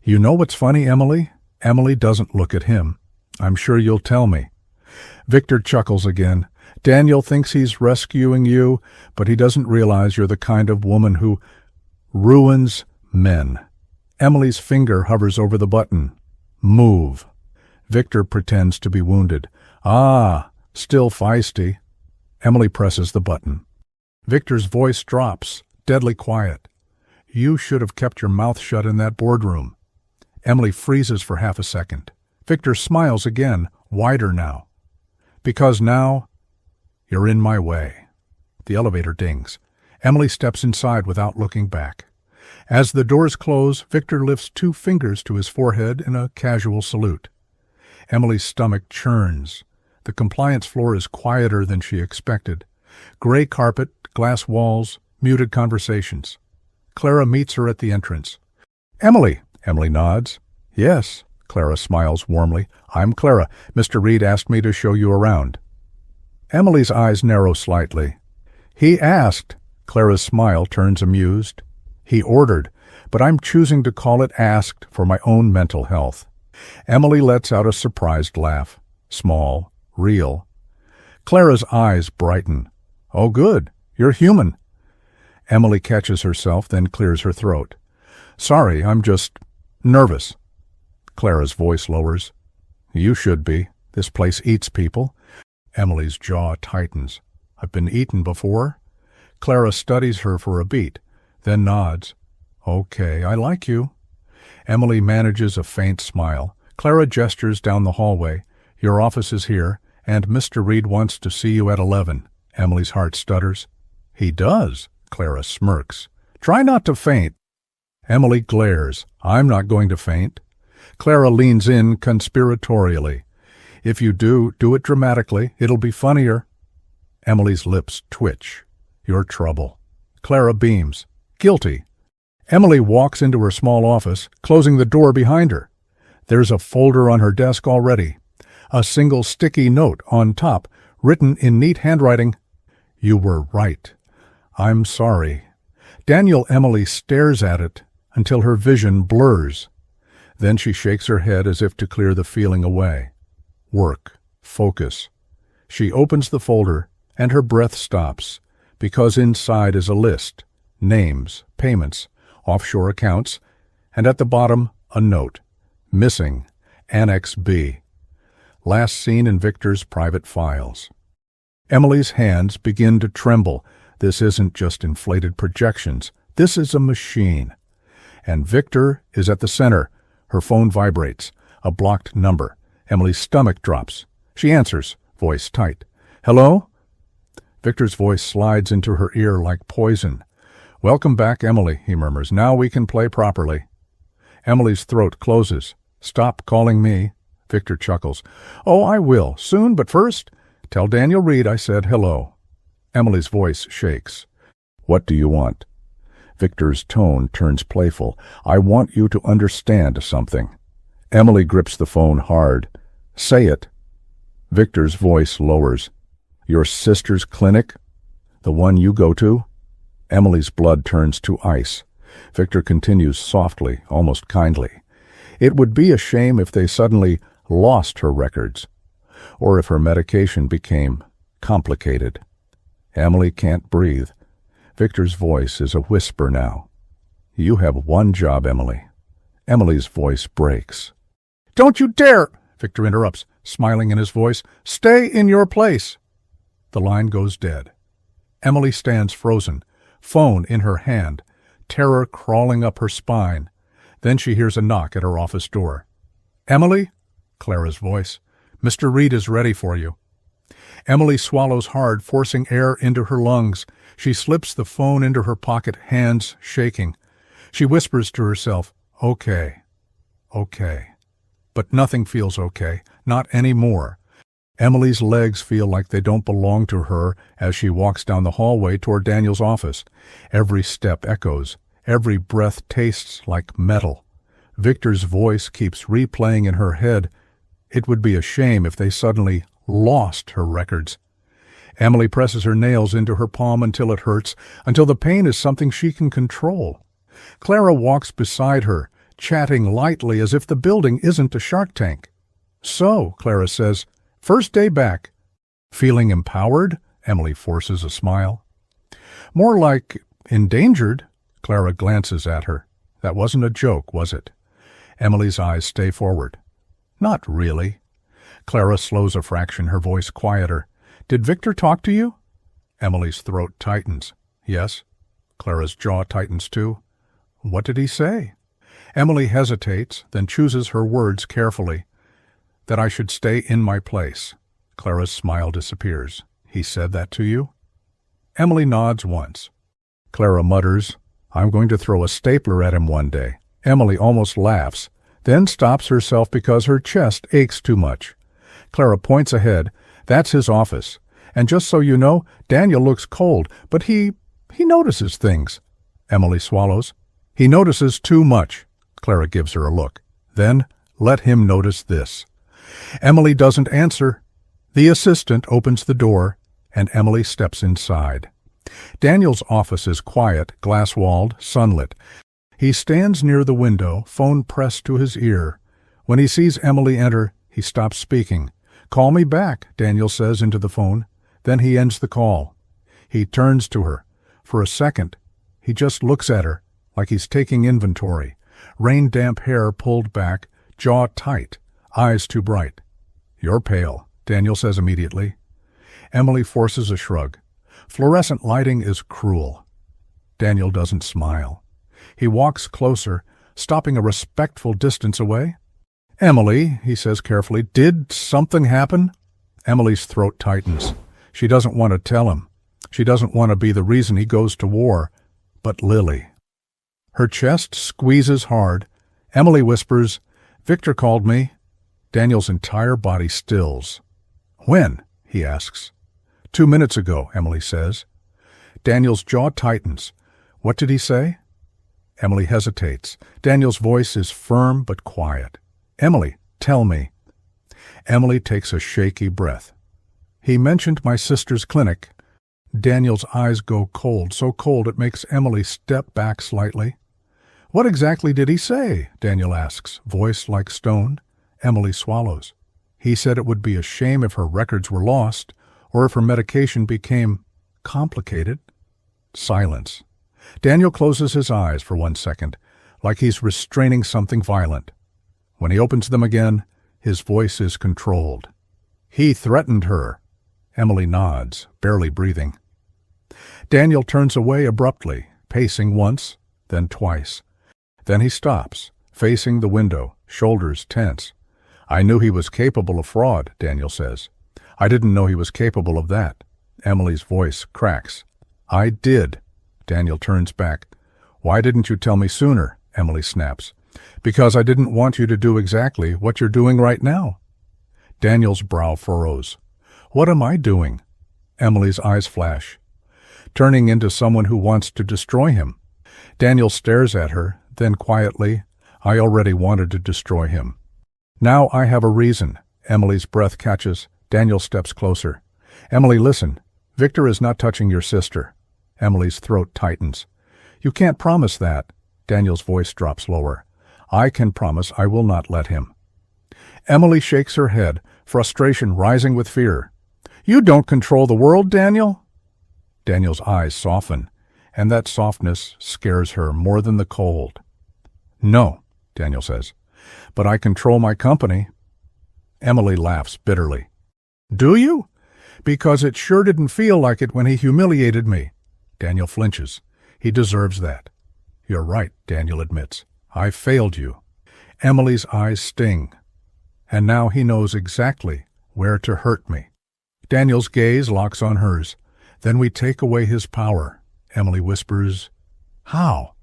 "You know what's funny, Emily?" Emily doesn't look at him. "I'm sure you'll tell me." Victor chuckles again. "Daniel thinks he's rescuing you, but he doesn't realize you're the kind of woman who ruins men." Emily's finger hovers over the button. "Move." Victor pretends to be wounded. "Ah, still feisty." Emily presses the button. Victor's voice drops, deadly quiet. "You should have kept your mouth shut in that boardroom." Emily freezes for half a second. Victor smiles again, wider now. "Because now, you're in my way." The elevator dings. Emily steps inside without looking back. As the doors close, Victor lifts 2 fingers to his forehead in a casual salute. Emily's stomach churns. The compliance floor is quieter than she expected. Gray carpet, glass walls, muted conversations. Clara meets her at the entrance. "Emily," Emily nods. "Yes." Clara smiles warmly. "I'm Clara. Mr. Reed asked me to show you around." Emily's eyes narrow slightly. "He asked." Clara's smile turns amused. "He ordered, but I'm choosing to call it asked for my own mental health." Emily lets out a surprised laugh. Small, real. Clara's eyes brighten. "Oh, good. You're human." Emily catches herself, then clears her throat. "Sorry, I'm just nervous." Clara's voice lowers. "You should be. This place eats people." Emily's jaw tightens. "I've been eaten before?" Clara studies her for a beat, then nods. "Okay, I like you." Emily manages a faint smile. Clara gestures down the hallway. "Your office is here, and Mr. Reed wants to see you at 11. Emily's heart stutters. "He does." Clara smirks. "Try not to faint." Emily glares. "I'm not going to faint." Clara leans in conspiratorially. "If you do, do it dramatically. It'll be funnier." Emily's lips twitch. You're trouble. Clara beams. Guilty. Emily walks into her small office, closing the door behind her. There's a folder on her desk already. A single sticky note on top, written in neat handwriting. You were right. I'm sorry. Emily stares at it until her vision blurs. Then she shakes her head as if to clear the feeling away. Work. Focus. She opens the folder, and her breath stops, because inside is a list, names, payments, offshore accounts, and at the bottom, a note. Missing. Annex B. Last seen in Victor's private files. Emily's hands begin to tremble. This isn't just inflated projections. This is a machine. And Victor is at the center. Her phone vibrates. A blocked number. Emily's stomach drops. She answers, voice tight. Hello? Victor's voice slides into her ear like poison. Welcome back, Emily, he murmurs. Now we can play properly. Emily's throat closes. Stop calling me. Victor chuckles. Oh, I will. Soon, but first, tell Daniel Reed I said hello. Emily's voice shakes. What do you want? Victor's tone turns playful. I want you to understand something. Emily grips the phone hard. Say it. Victor's voice lowers. Your sister's clinic? The one you go to? Emily's blood turns to ice. Victor continues softly, almost kindly. It would be a shame if they suddenly lost her records, or if her medication became complicated. Emily can't breathe. Victor's voice is a whisper now. You have one job, Emily. Emily's voice breaks. Don't you dare! Victor interrupts, smiling in his voice. Stay in your place. The line goes dead. Emily stands frozen, phone in her hand, terror crawling up her spine. Then she hears a knock at her office door. Emily? Clara's voice. Mr. Reed is ready for you. Emily swallows hard, forcing air into her lungs. She slips the phone into her pocket, hands shaking. She whispers to herself, okay. But nothing feels okay, not anymore. Emily's legs feel like they don't belong to her as she walks down the hallway toward Daniel's office. Every step echoes. Every breath tastes like metal. Victor's voice keeps replaying in her head. It would be a shame if they suddenly lost her records. Emily presses her nails into her palm until it hurts, until the pain is something she can control. Clara walks beside her, chatting lightly as if the building isn't a shark tank. So, Clara says, first day back. Feeling empowered? Emily forces a smile. More like endangered. Clara glances at her. That wasn't a joke, was it? Emily's eyes stay forward. Not really. Clara slows a fraction, her voice quieter. Did Victor talk to you? Emily's throat tightens. Yes. Clara's jaw tightens too. What did he say? Emily hesitates, then chooses her words carefully. That I should stay in my place. Clara's smile disappears. He said that to you? Emily nods once. Clara mutters, I'm going to throw a stapler at him one day. Emily almost laughs, then stops herself because her chest aches too much. Clara points ahead. That's his office. And just so you know, Daniel looks cold, but he notices things. Emily swallows. He notices too much. Clara gives her a look. Then, let him notice this. Emily doesn't answer. The assistant opens the door, and Emily steps inside. Daniel's office is quiet, glass-walled, sunlit. He stands near the window, phone pressed to his ear. When he sees Emily enter, he stops speaking. Call me back, Daniel says into the phone. Then he ends the call. He turns to her. For a second, he just looks at her, like he's taking inventory. Rain-damp hair pulled back, jaw tight, eyes too bright. You're pale, Daniel says immediately. Emily forces a shrug. Fluorescent lighting is cruel. Daniel doesn't smile. He walks closer, stopping a respectful distance away. Emily, he says carefully, did something happen? Emily's throat tightens. She doesn't want to tell him. She doesn't want to be the reason he goes to war. But Lily. Her chest squeezes hard. Emily whispers, Victor called me. Daniel's entire body stills. When? He asks. 2 minutes ago, Emily says. Daniel's jaw tightens. What did he say? Emily hesitates. Daniel's voice is firm but quiet. Emily, tell me. Emily takes a shaky breath. He mentioned my sister's clinic. Daniel's eyes go cold, so cold it makes Emily step back slightly. What exactly did he say? Daniel asks, voice like stone. Emily swallows. He said it would be a shame if her records were lost, or if her medication became complicated. Silence. Daniel closes his eyes for 1 second, like he's restraining something violent. When he opens them again, his voice is controlled. He threatened her. Emily nods, barely breathing. Daniel turns away abruptly, pacing once, then twice. Then he stops, facing the window, shoulders tense. I knew he was capable of fraud, Daniel says. I didn't know he was capable of that. Emily's voice cracks. I did. Daniel turns back. Why didn't you tell me sooner? Emily snaps. Because I didn't want you to do exactly what you're doing right now. Daniel's brow furrows. What am I doing? Emily's eyes flash. Turning into someone who wants to destroy him. Daniel stares at her, then quietly, I already wanted to destroy him. Now I have a reason. Emily's breath catches. Daniel steps closer. Emily, listen. Victor is not touching your sister. Emily's throat tightens. You can't promise that. Daniel's voice drops lower. I can promise I will not let him. Emily shakes her head, frustration rising with fear. You don't control the world, Daniel. Daniel's eyes soften, and that softness scares her more than the cold. No, Daniel says, but I control my company. Emily laughs bitterly. Do you? Because it sure didn't feel like it when he humiliated me. Daniel flinches. He deserves that. You're right, Daniel admits. I failed you. Emily's eyes sting. And now he knows exactly where to hurt me. Daniel's gaze locks on hers. Then we take away his power. Emily whispers, How?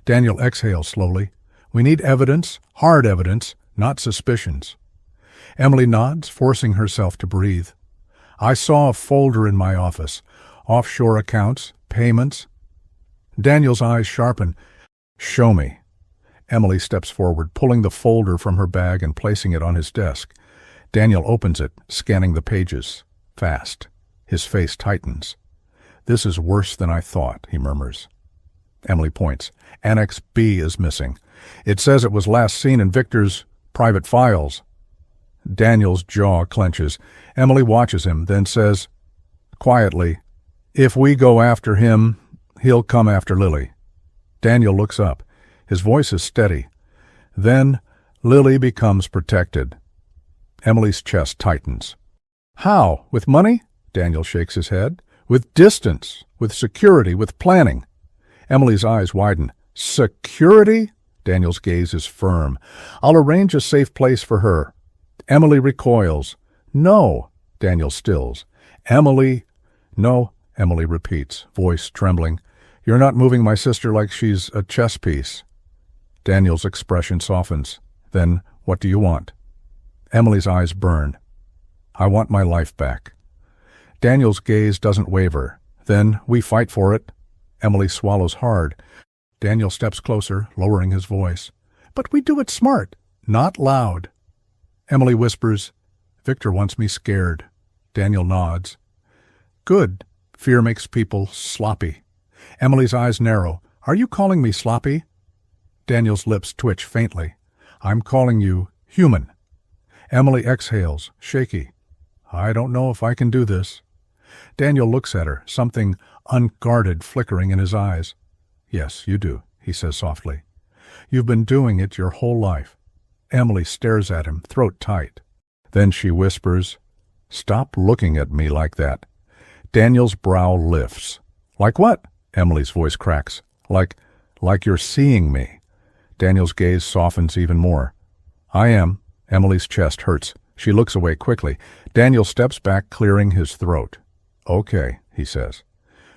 Daniel exhales slowly. We need evidence, hard evidence, not suspicions. Emily nods, forcing herself to breathe. I saw a folder in my office. Offshore accounts, payments. Daniel's eyes sharpen. Show me. Emily steps forward, pulling the folder from her bag and placing it on his desk. Daniel opens it, scanning the pages. Fast. His face tightens. This is worse than I thought, he murmurs. Emily points. Annex B is missing. It says it was last seen in Victor's private files. Daniel's jaw clenches. Emily watches him, then says, quietly, If we go after him, he'll come after Lily. Daniel looks up. His voice is steady. Then Lily becomes protected. Emily's chest tightens. How? With money? Daniel shakes his head. With distance, with security, with planning. Emily's eyes widen. Security? Daniel's gaze is firm. I'll arrange a safe place for her. Emily recoils. No, Daniel stills. Emily. No, Emily repeats, voice trembling. You're not moving my sister like she's a chess piece. Daniel's expression softens. Then, what do you want? Emily's eyes burn. I want my life back. Daniel's gaze doesn't waver. Then, we fight for it. Emily swallows hard. Daniel steps closer, lowering his voice. But we do it smart, not loud. Emily whispers, Victor wants me scared. Daniel nods. Good. Fear makes people sloppy. Emily's eyes narrow. Are you calling me sloppy? Daniel's lips twitch faintly. I'm calling you human. Emily exhales, shaky. I don't know if I can do this. Daniel looks at her, something unguarded flickering in his eyes. Yes, you do, he says softly. You've been doing it your whole life. Emily stares at him, throat tight. Then she whispers, Stop looking at me like that. Daniel's brow lifts. Like what? Emily's voice cracks. Like you're seeing me. Daniel's gaze softens even more. I am. Emily's chest hurts. She looks away quickly. Daniel steps back, clearing his throat. Okay, he says.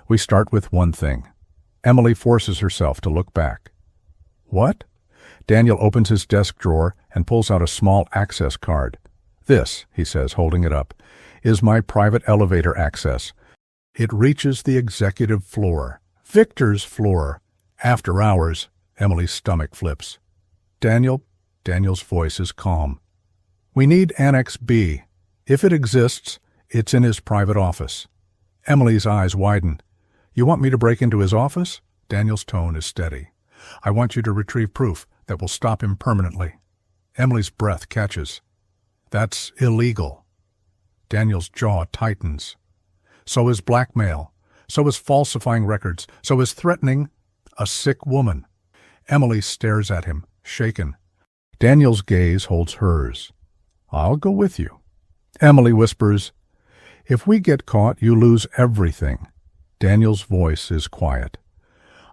We start with one thing. Emily forces herself to look back. What? Daniel opens his desk drawer and pulls out a small access card. This, he says, holding it up, is my private elevator access. It reaches the executive floor. Victor's floor. After hours, Emily's stomach flips. Daniel's voice is calm. We need Annex B. If it exists, it's in his private office. Emily's eyes widen. You want me to break into his office? Daniel's tone is steady. I want you to retrieve proof that will stop him permanently. Emily's breath catches. That's illegal. Daniel's jaw tightens. So is blackmail. So is falsifying records. So is threatening a sick woman. Emily stares at him, shaken. Daniel's gaze holds hers. I'll go with you. Emily whispers, If we get caught, you lose everything. Daniel's voice is quiet.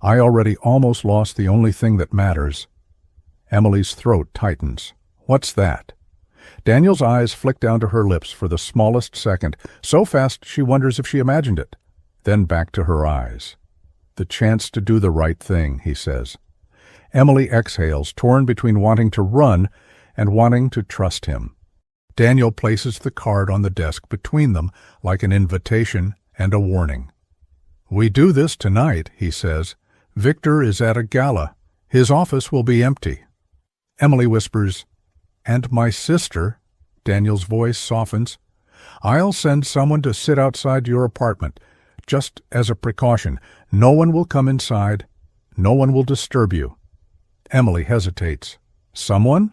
I already almost lost the only thing that matters. Emily's throat tightens. What's that? Daniel's eyes flick down to her lips for the smallest second, so fast she wonders if she imagined it. Then back to her eyes. The chance to do the right thing, he says. Emily exhales, torn between wanting to run and wanting to trust him. Daniel places the card on the desk between them like an invitation and a warning. We do this tonight, he says. Victor is at a gala. His office will be empty. Emily whispers, And my sister, Daniel's voice softens. I'll send someone to sit outside your apartment, just as a precaution. No one will come inside. No one will disturb you. Emily hesitates. Someone?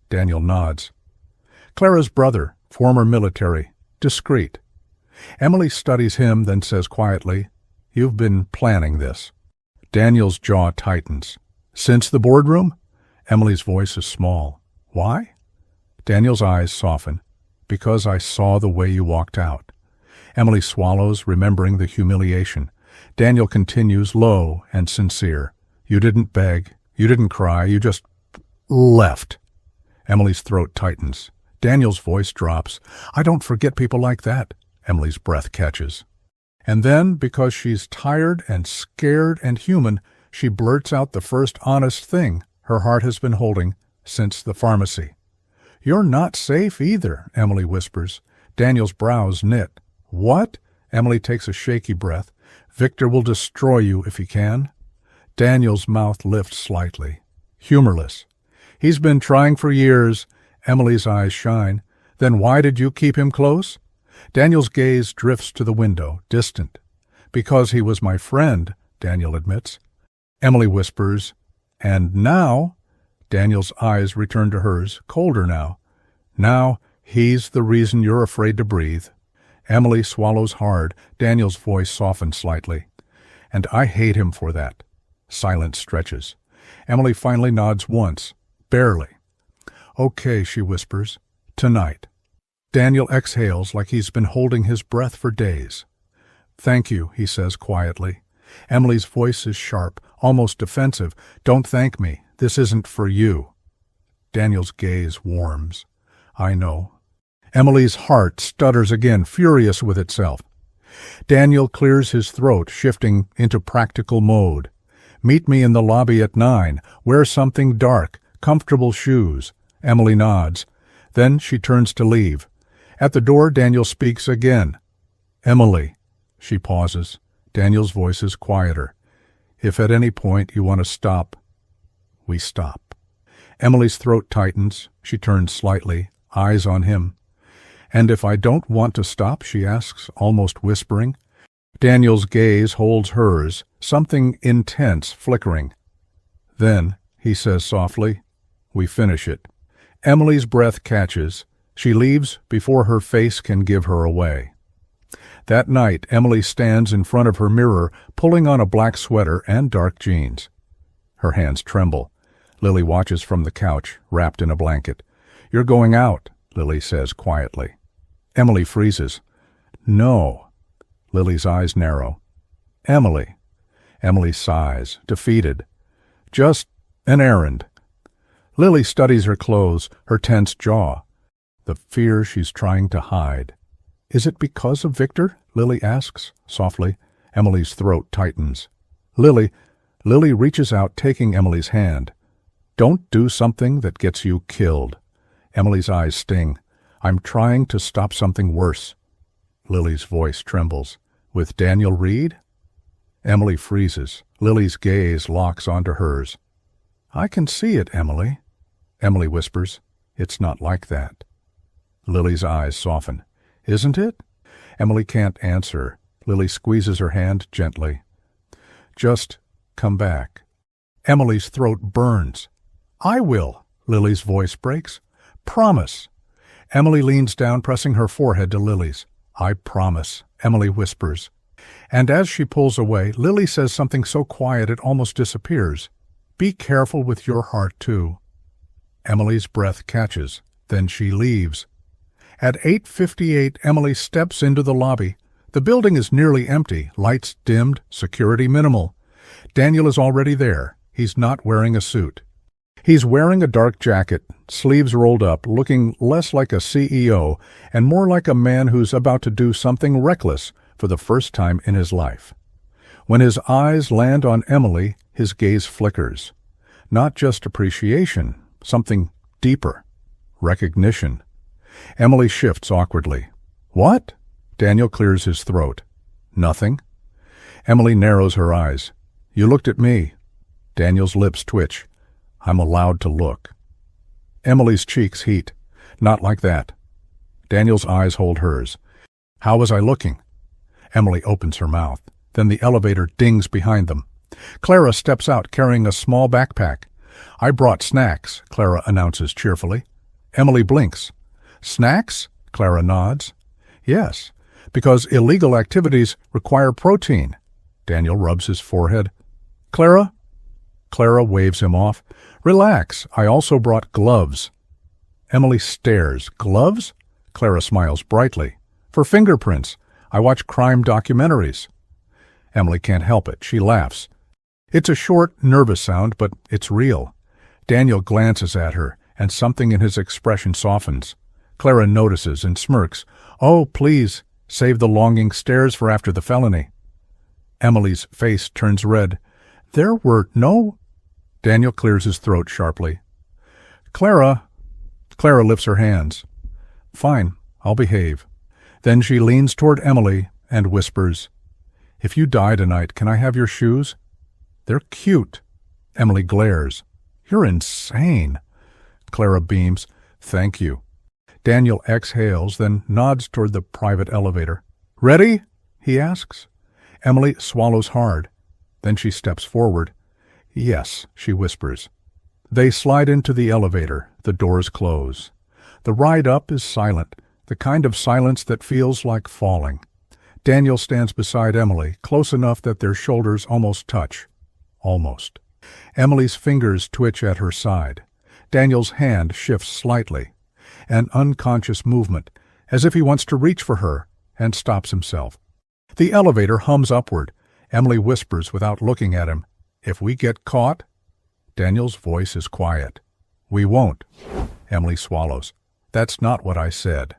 Daniel nods. Clara's brother, former military, discreet. Emily studies him, then says quietly, You've been planning this. Daniel's jaw tightens. Since the boardroom? Emily's voice is small. Why? Daniel's eyes soften. Because I saw the way you walked out. Emily swallows, remembering the humiliation. Daniel continues, low and sincere. You didn't beg. You didn't cry. You just left. Emily's throat tightens. Daniel's voice drops. I don't forget people like that. Emily's breath catches. And then, because she's tired and scared and human, she blurts out the first honest thing her heart has been holding since the pharmacy. You're not safe either, Emily whispers. Daniel's brows knit. What? Emily takes a shaky breath. Victor will destroy you if he can. Daniel's mouth lifts slightly. Humorless. He's been trying for years. Emily's eyes shine. Then why did you keep him close? Daniel's gaze drifts to the window, distant. Because he was my friend, Daniel admits. Emily whispers, And now? Daniel's eyes return to hers, colder now. Now, he's the reason you're afraid to breathe. Emily swallows hard. Daniel's voice softens slightly. And I hate him for that. Silence stretches. Emily finally nods once, barely. Okay, she whispers. Tonight. Daniel exhales like he's been holding his breath for days. Thank you, he says quietly. Emily's voice is sharp, almost defensive. Don't thank me. This isn't for you. Daniel's gaze warms. I know. Emily's heart stutters again, furious with itself. Daniel clears his throat, shifting into practical mode. Meet me in the lobby at 9. Wear something dark, comfortable shoes. Emily nods. Then she turns to leave. At the door, Daniel speaks again. Emily. She pauses. Daniel's voice is quieter. If at any point you want to stop, we stop. Emily's throat tightens. She turns slightly, eyes on him. And if I don't want to stop, she asks, almost whispering. Daniel's gaze holds hers, something intense flickering. Then, he says softly, we finish it. Emily's breath catches. She leaves before her face can give her away. That night, Emily stands in front of her mirror, pulling on a black sweater and dark jeans. Her hands tremble. Lily watches from the couch, wrapped in a blanket. You're going out, Lily says quietly. Emily freezes. No. Lily's eyes narrow. Emily. Emily sighs, defeated. Just an errand. Lily studies her clothes, her tense jaw. The fear she's trying to hide. Is it because of Victor? Lily asks, softly. Emily's throat tightens. Lily reaches out, taking Emily's hand. Don't do something that gets you killed. Emily's eyes sting. I'm trying to stop something worse. Lily's voice trembles. With Daniel Reed? Emily freezes. Lily's gaze locks onto hers. I can see it, Emily. Emily whispers, It's not like that. Lily's eyes soften. Isn't it? Emily can't answer. Lily squeezes her hand gently. Just come back. Emily's throat burns. I will, Lily's voice breaks. Promise. Emily leans down, pressing her forehead to Lily's. I promise, Emily whispers. And as she pulls away, Lily says something so quiet it almost disappears. Be careful with your heart, too. Emily's breath catches. Then she leaves. At 8:58, Emily steps into the lobby. The building is nearly empty, lights dimmed, security minimal. Daniel is already there. He's not wearing a suit. He's wearing a dark jacket, sleeves rolled up, looking less like a CEO and more like a man who's about to do something reckless for the first time in his life. When his eyes land on Emily, his gaze flickers. Not just appreciation, something deeper. Recognition. Emily shifts awkwardly. What? Daniel clears his throat. Nothing. Emily narrows her eyes. You looked at me. Daniel's lips twitch. I'm allowed to look. Emily's cheeks heat. Not like that. Daniel's eyes hold hers. How was I looking? Emily opens her mouth. Then the elevator dings behind them. Clara steps out carrying a small backpack. I brought snacks, Clara announces cheerfully. Emily blinks. Snacks? Clara nods. Yes, because illegal activities require protein. Daniel rubs his forehead. Clara? Clara waves him off. Relax, I also brought gloves. Emily stares. Gloves? Clara smiles brightly. For fingerprints. I watch crime documentaries. Emily can't help it. She laughs. It's a short, nervous sound, but it's real. Daniel glances at her, and something in his expression softens. Clara notices and smirks. Oh, please, save the longing stares for after the felony. Emily's face turns red. There were no... Daniel clears his throat sharply. Clara lifts her hands. Fine, I'll behave. Then she leans toward Emily and whispers, If you die tonight, can I have your shoes? They're cute. Emily glares. You're insane. Clara beams. Thank you. Daniel exhales, then nods toward the private elevator. Ready? He asks. Emily swallows hard. Then she steps forward. Yes, she whispers. They slide into the elevator. The doors close. The ride up is silent, the kind of silence that feels like falling. Daniel stands beside Emily, close enough that their shoulders almost touch. Almost. Emily's fingers twitch at her side. Daniel's hand shifts slightly. An unconscious movement, as if he wants to reach for her, and stops himself. The elevator hums upward. Emily whispers without looking at him, If we get caught? Daniel's voice is quiet. We won't. Emily swallows. That's not what I said.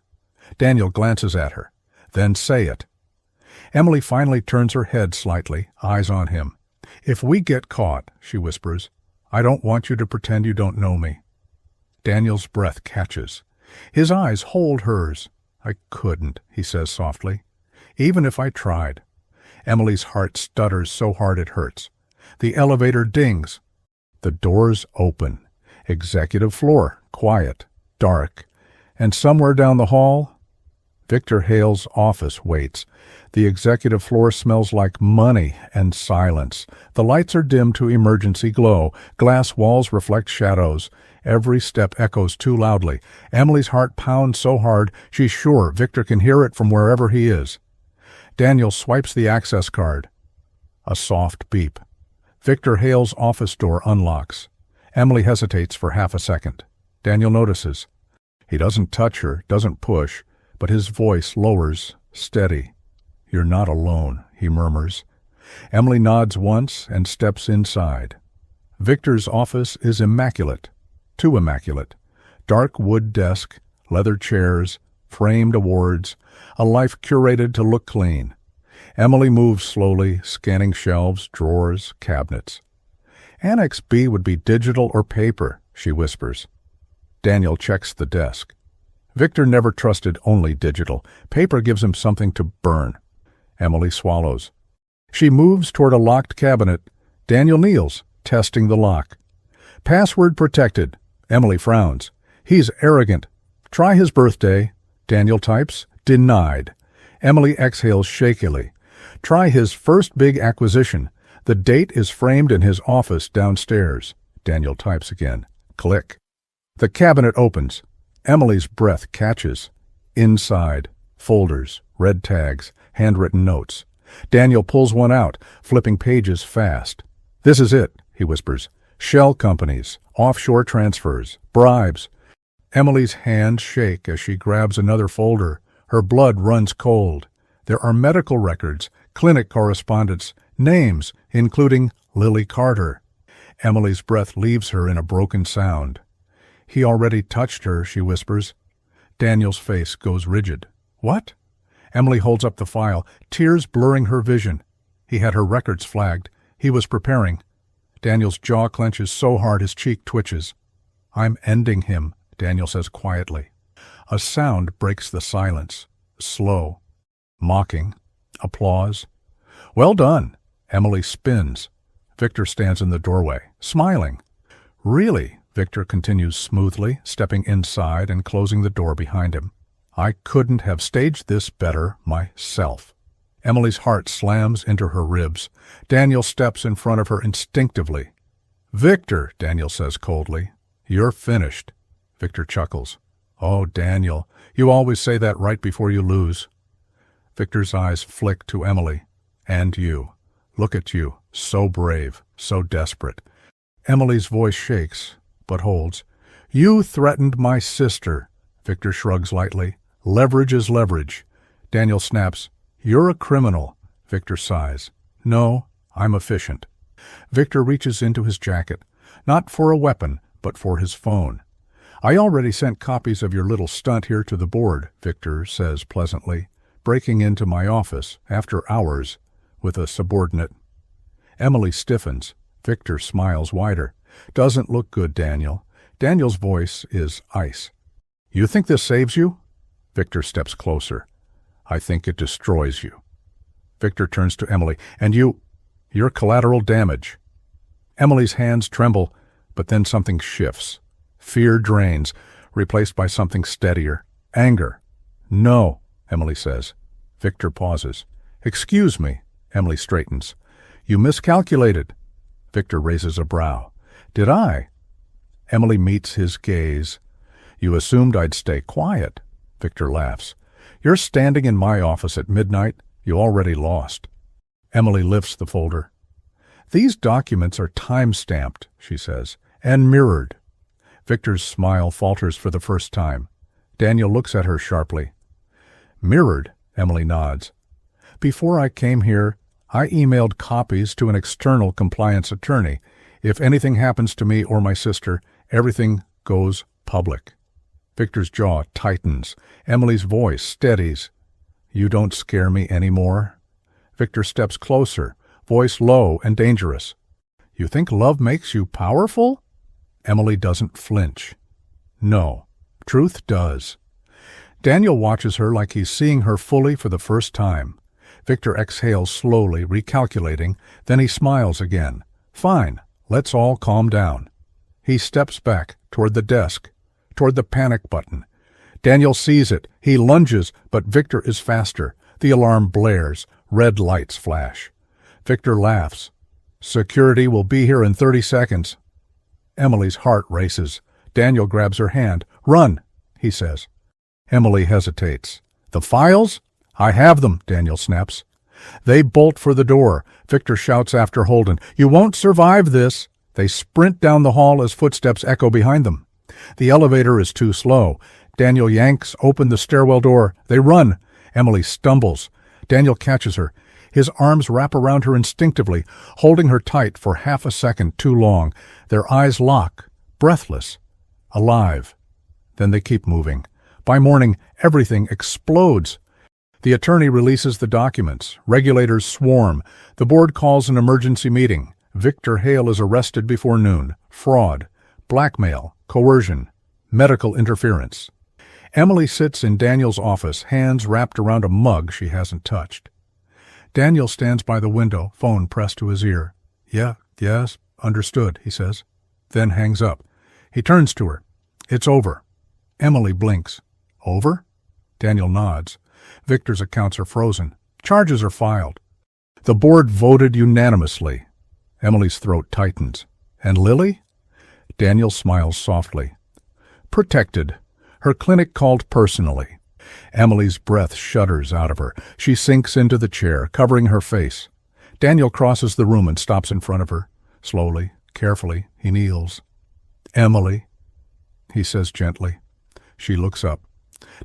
Daniel glances at her. Then say it. Emily finally turns her head slightly, eyes on him. If we get caught, she whispers, I don't want you to pretend you don't know me. Daniel's breath catches. His eyes hold hers. I couldn't, he says softly. Even if I tried. Emily's heart stutters so hard it hurts. The elevator dings. The doors open. Executive floor, quiet, dark. And somewhere down the hall, Victor Hale's office waits. The executive floor smells like money and silence. The lights are dimmed to emergency glow. Glass walls reflect shadows. Every step echoes too loudly. Emily's heart pounds so hard she's sure Victor can hear it from wherever he is. Daniel swipes the access card. A soft beep. Victor Hale's office door unlocks. Emily hesitates for half a second. Daniel notices. He doesn't touch her, doesn't push, but his voice lowers, steady. You're not alone, he murmurs. Emily nods once and steps inside. Victor's office is immaculate, too immaculate. Dark wood desk, leather chairs, framed awards, a life curated to look clean. Emily moves slowly, scanning shelves, drawers, cabinets. Annex B would be digital or paper, she whispers. Daniel checks the desk. Victor never trusted only digital. Paper gives him something to burn. Emily swallows. She moves toward a locked cabinet. Daniel kneels, testing the lock. Password protected. Emily frowns. He's arrogant. Try his birthday. Daniel types. Denied. Emily exhales shakily. Try his first big acquisition. The date is framed in his office downstairs. Daniel types again. Click. The cabinet opens. Emily's breath catches. Inside, folders, red tags, handwritten notes. Daniel pulls one out, flipping pages fast. This is it, he whispers. Shell companies, offshore transfers, bribes. Emily's hands shake as she grabs another folder. Her blood runs cold. There are medical records, clinic correspondence, names, including Lily Carter. Emily's breath leaves her in a broken sound. He already touched her, she whispers. Daniel's face goes rigid. What? Emily holds up the file, tears blurring her vision. He had her records flagged. He was preparing. Daniel's jaw clenches so hard his cheek twitches. I'm ending him, Daniel says quietly. A sound breaks the silence. Slow. Mocking. Applause. Well done. Emily spins. Victor stands in the doorway, smiling. Really, Victor continues smoothly, stepping inside and closing the door behind him. I couldn't have staged this better myself. Emily's heart slams into her ribs. Daniel steps in front of her instinctively. Victor, Daniel says coldly. You're finished. Victor chuckles. Oh, Daniel, you always say that right before you lose. Victor's eyes flick to Emily. And you. Look at you. So brave. So desperate. Emily's voice shakes, but holds. You threatened my sister. Victor shrugs lightly. Leverage is leverage. Daniel snaps. You're a criminal. Victor sighs. No, I'm efficient. Victor reaches into his jacket, not for a weapon, but for his phone. I already sent copies of your little stunt here to the board, Victor says pleasantly, breaking into my office, after hours, with a subordinate. Emily stiffens. Victor smiles wider. Doesn't look good, Daniel. Daniel's voice is ice. You think this saves you? Victor steps closer. I think it destroys you. Victor turns to Emily. And you're collateral damage. Emily's hands tremble, but then something shifts. Fear drains, replaced by something steadier. Anger. No, Emily says. Victor pauses. Excuse me. Emily straightens. You miscalculated. Victor raises a brow. Did I? Emily meets his gaze. You assumed I'd stay quiet. Victor laughs. You're standing in my office at midnight. You already lost. Emily lifts the folder. These documents are time-stamped, she says, and mirrored. Victor's smile falters for the first time. Daniel looks at her sharply. Mirrored, Emily nods. Before I came here, I emailed copies to an external compliance attorney. If anything happens to me or my sister, everything goes public. Victor's jaw tightens. Emily's voice steadies. You don't scare me anymore. Victor steps closer, voice low and dangerous. You think love makes you powerful? Emily doesn't flinch. No, truth does. Daniel watches her like he's seeing her fully for the first time. Victor exhales slowly, recalculating, then he smiles again. Fine, let's all calm down. He steps back, toward the desk, toward the panic button. Daniel sees it. He lunges, but Victor is faster. The alarm blares. Red lights flash. Victor laughs. Security will be here in 30 seconds. Emily's heart races. Daniel grabs her hand. Run, he says. Emily hesitates. The files? I have them, Daniel snaps. They bolt for the door. Victor shouts after Holden. You won't survive this. They sprint down the hall as footsteps echo behind them. The elevator is too slow. Daniel yanks open the stairwell door. They run. Emily stumbles. Daniel catches her. His arms wrap around her instinctively, holding her tight for half a second too long. Their eyes lock, breathless, alive. Then they keep moving. By morning, everything explodes. The attorney releases the documents. Regulators swarm. The board calls an emergency meeting. Victor Hale is arrested before noon. Fraud, blackmail, coercion, medical interference. Emily sits in Daniel's office, hands wrapped around a mug she hasn't touched. Daniel stands by the window, phone pressed to his ear. Yeah, yes, understood, he says, then hangs up. He turns to her. It's over. Emily blinks. Over? Daniel nods. Victor's accounts are frozen. Charges are filed. The board voted unanimously. Emily's throat tightens. And Lily? Daniel smiles softly. Protected. Her clinic called personally. Emily's breath shudders out of her. She sinks into the chair, covering her face. Daniel crosses the room and stops in front of her. Slowly, carefully, he kneels. Emily, he says gently. She looks up.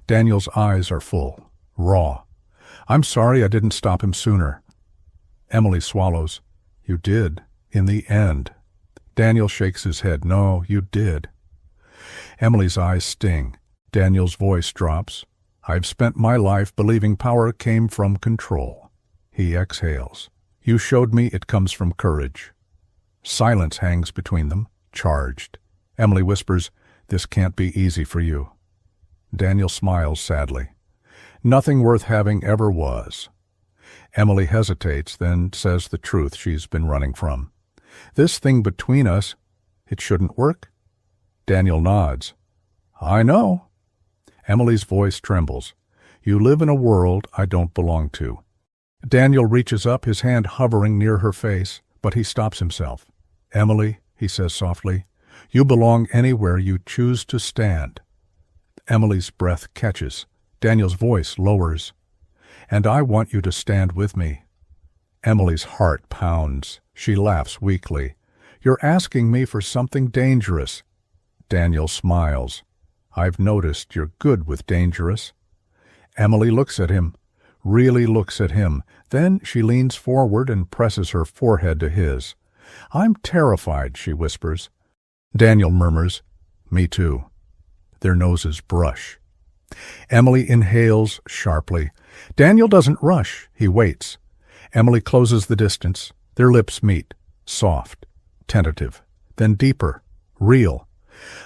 Daniel's eyes are full, raw. I'm sorry I didn't stop him sooner. Emily swallows. You did, in the end. Daniel shakes his head. No, you did. Emily's eyes sting. Daniel's voice drops. I've spent my life believing power came from control. He exhales. You showed me it comes from courage. Silence hangs between them, charged. Emily whispers, This can't be easy for you. Daniel smiles sadly. Nothing worth having ever was. Emily hesitates, then says the truth she's been running from. This thing between us, it shouldn't work? Daniel nods. I know. Emily's voice trembles. You live in a world I don't belong to. Daniel reaches up, his hand hovering near her face, but he stops himself. Emily, he says softly, you belong anywhere you choose to stand. Emily's breath catches. Daniel's voice lowers. And I want you to stand with me. Emily's heart pounds. She laughs weakly. You're asking me for something dangerous. Daniel smiles. I've noticed you're good with dangerous. Emily looks at him, really looks at him. Then she leans forward and presses her forehead to his. I'm terrified, she whispers. Daniel murmurs, Me too. Their noses brush. Emily inhales sharply. Daniel doesn't rush. He waits. Emily closes the distance. Their lips meet, soft, tentative, then deeper, real.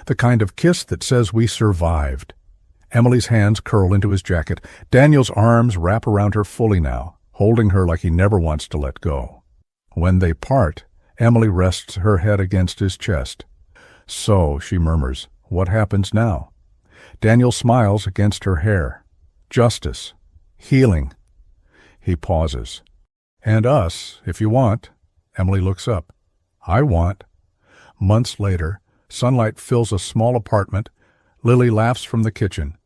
The kind of kiss that says we survived. Emily's hands curl into his jacket. Daniel's arms wrap around her fully now, holding her like he never wants to let go. When they part, Emily rests her head against his chest. So, she murmurs, what happens now? Daniel smiles against her hair. Justice. Healing. He pauses. And us, if you want. Emily looks up. I want. Months later, sunlight fills a small apartment. Lily laughs from the kitchen.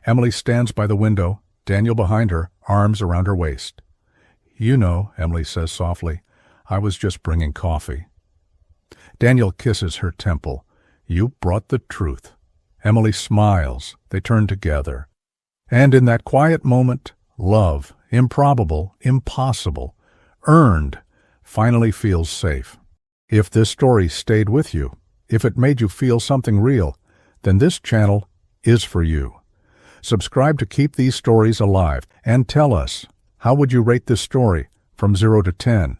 Emily stands by the window, Daniel behind her, arms around her waist. You know, Emily says softly, I was just bringing coffee. Daniel kisses her temple. You brought the truth. Emily smiles. They turn together. And in that quiet moment, love, improbable, impossible, earned, finally feels safe. If this story stayed with you, if it made you feel something real, then this channel is for you. Subscribe to keep these stories alive and tell us, how would you rate this story from 0 to 10?